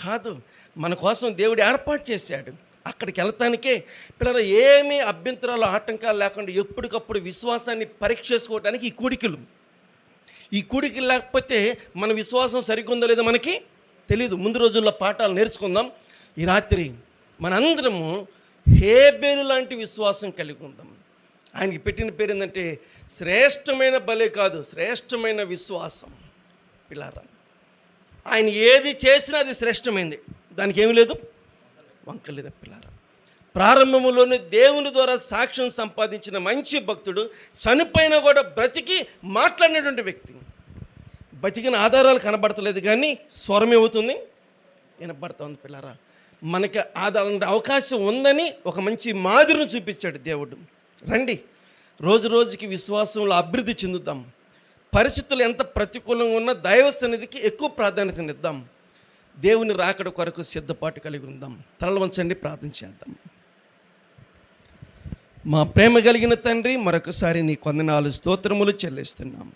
కాదు. మన కోసం దేవుడు ఏర్పాటు చేశాడు. అక్కడికి వెళ్తానికే పిల్లలు ఏమీ అభ్యంతరాలు ఆటంకాలు లేకుండా ఎప్పటికప్పుడు విశ్వాసాన్ని పరీక్ష చేసుకోవడానికి ఈ కూడికలు లేకపోతే మన విశ్వాసం సరిగ్గా ఉందో లేదో మనకి తెలియదు. ముందు రోజుల్లో పాఠాలు నేర్చుకుందాం. ఈ రాత్రి మనందరము హేబేలు లాంటి విశ్వాసం కలిగి ఉందాం. ఆయనకి పెట్టిన పేరు ఏంటంటే శ్రేష్టమైన బలే కాదు, శ్రేష్టమైన విశ్వాసం. పిల్లారా, ఆయన ఏది చేసినా అది శ్రేష్టమైంది, దానికి ఏమీ లేదు, వంకలేదు. పిల్లారా, ప్రారంభంలోనే దేవుని ద్వారా సాక్ష్యం సంపాదించిన మంచి భక్తుడు చనిపోయినా కూడా బ్రతికి మాట్లాడినటువంటి వ్యక్తి. బతికిన ఆధారాలు కనబడతలేదు కానీ స్వరం ఏమవుతుంది? వినబడుతుంది. పిల్లారా, మనకి అలాంటి అవకాశం ఉందని ఒక మంచి మాదిరిని చూపించాడు దేవుడు. రండి, రోజు రోజుకి విశ్వాసంలో అభివృద్ధి చెందుతాం. పరిస్థితులు ఎంత ప్రతికూలంగా ఉన్నా దైవ సన్నిధికి ఎక్కువ ప్రాధాన్యతనిద్దాం. దేవుని రాకడ కొరకు సిద్ధపాటు కలిగి ఉందాం. తలలు వంచండి, ప్రార్థన చేద్దాం. మా ప్రేమ కలిగిన తండ్రి, మరొకసారి నీ కొందనాలు స్తోత్రములు చెల్లిస్తున్నాం.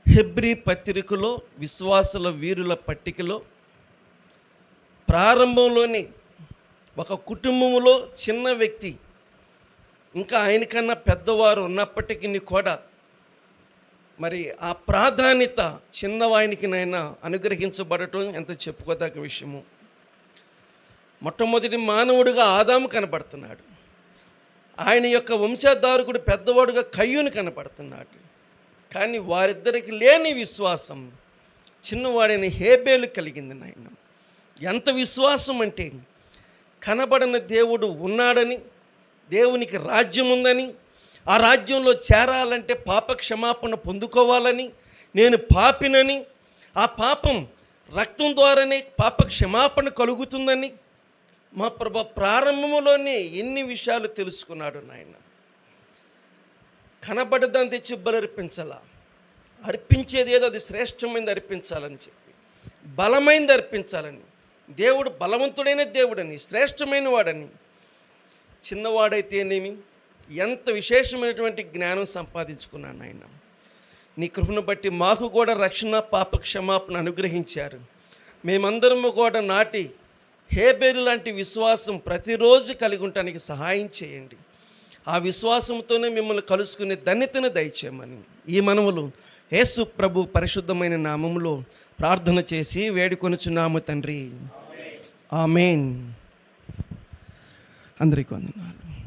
హెబ్రీ పత్రికలో విశ్వాసుల వీరుల పట్టికలో ప్రారంభంలోనే ఒక కుటుంబంలో చిన్న వ్యక్తి, ఇంకా ఆయనకన్నా పెద్దవారు ఉన్నప్పటికీ కూడా మరి ఆ ప్రాధాన్యత చిన్నవానికి నైనా అనుగ్రహించబడటం ఎంత చెప్పుకోదగ్గ విషయము. మొట్టమొదటి మానవుడిగా ఆదాము కనపడుతున్నాడు. ఆయన యొక్క వంశధారకుడు పెద్దవాడుగా కయ్యూను కనపడుతున్నాడు. కానీ వారిద్దరికి లేని విశ్వాసం చిన్నవాడైన హేబేలు కలిగింది. నాయన, ఎంత విశ్వాసం అంటే కనబడని దేవుడు ఉన్నాడని, దేవునికి రాజ్యం ఉందని, ఆ రాజ్యంలో చేరాలంటే పాప క్షమాపణ పొందుకోవాలని, నేను పాపినని, ఆ పాపం రక్తం ద్వారానే పాప క్షమాపణ కలుగుతుందని మా ప్రభు ప్రారంభంలోనే ఎన్ని విషయాలు తెలుసుకున్నాడు. నాయన, కనబడదాన్ని తెచ్చి బలర్పించాల, అర్పించేది ఏదో అది శ్రేష్టమైనది అర్పించాలని చెప్పి, బలమైనది అర్పించాలని. దేవుడు బలవంతుడైన దేవుడని, శ్రేష్టమైన వాడని. చిన్నవాడైతేనేమి ఎంత విశేషమైనటువంటి జ్ఞానం సంపాదించుకున్నాను ఆయన. నీ కృపను బట్టి మాకు కూడా రక్షణ, పాప క్షమాపణ అనుగ్రహించారు. మేమందరము కూడా నాటి హేబేలు లాంటి విశ్వాసం ప్రతిరోజు కలిగి ఉండటానికి సహాయం చేయండి. ఆ విశ్వాసంతోనే మిమ్మల్ని కలుసుకునే ధన్యతను దయచేయమని ఈ మనవులు యేసు ప్రభు పరిశుద్ధమైన నామములో ప్రార్థన చేసి వేడుకొనుచున్నాము తండ్రి. ఆమేన్. అందరికీ వందనాలు.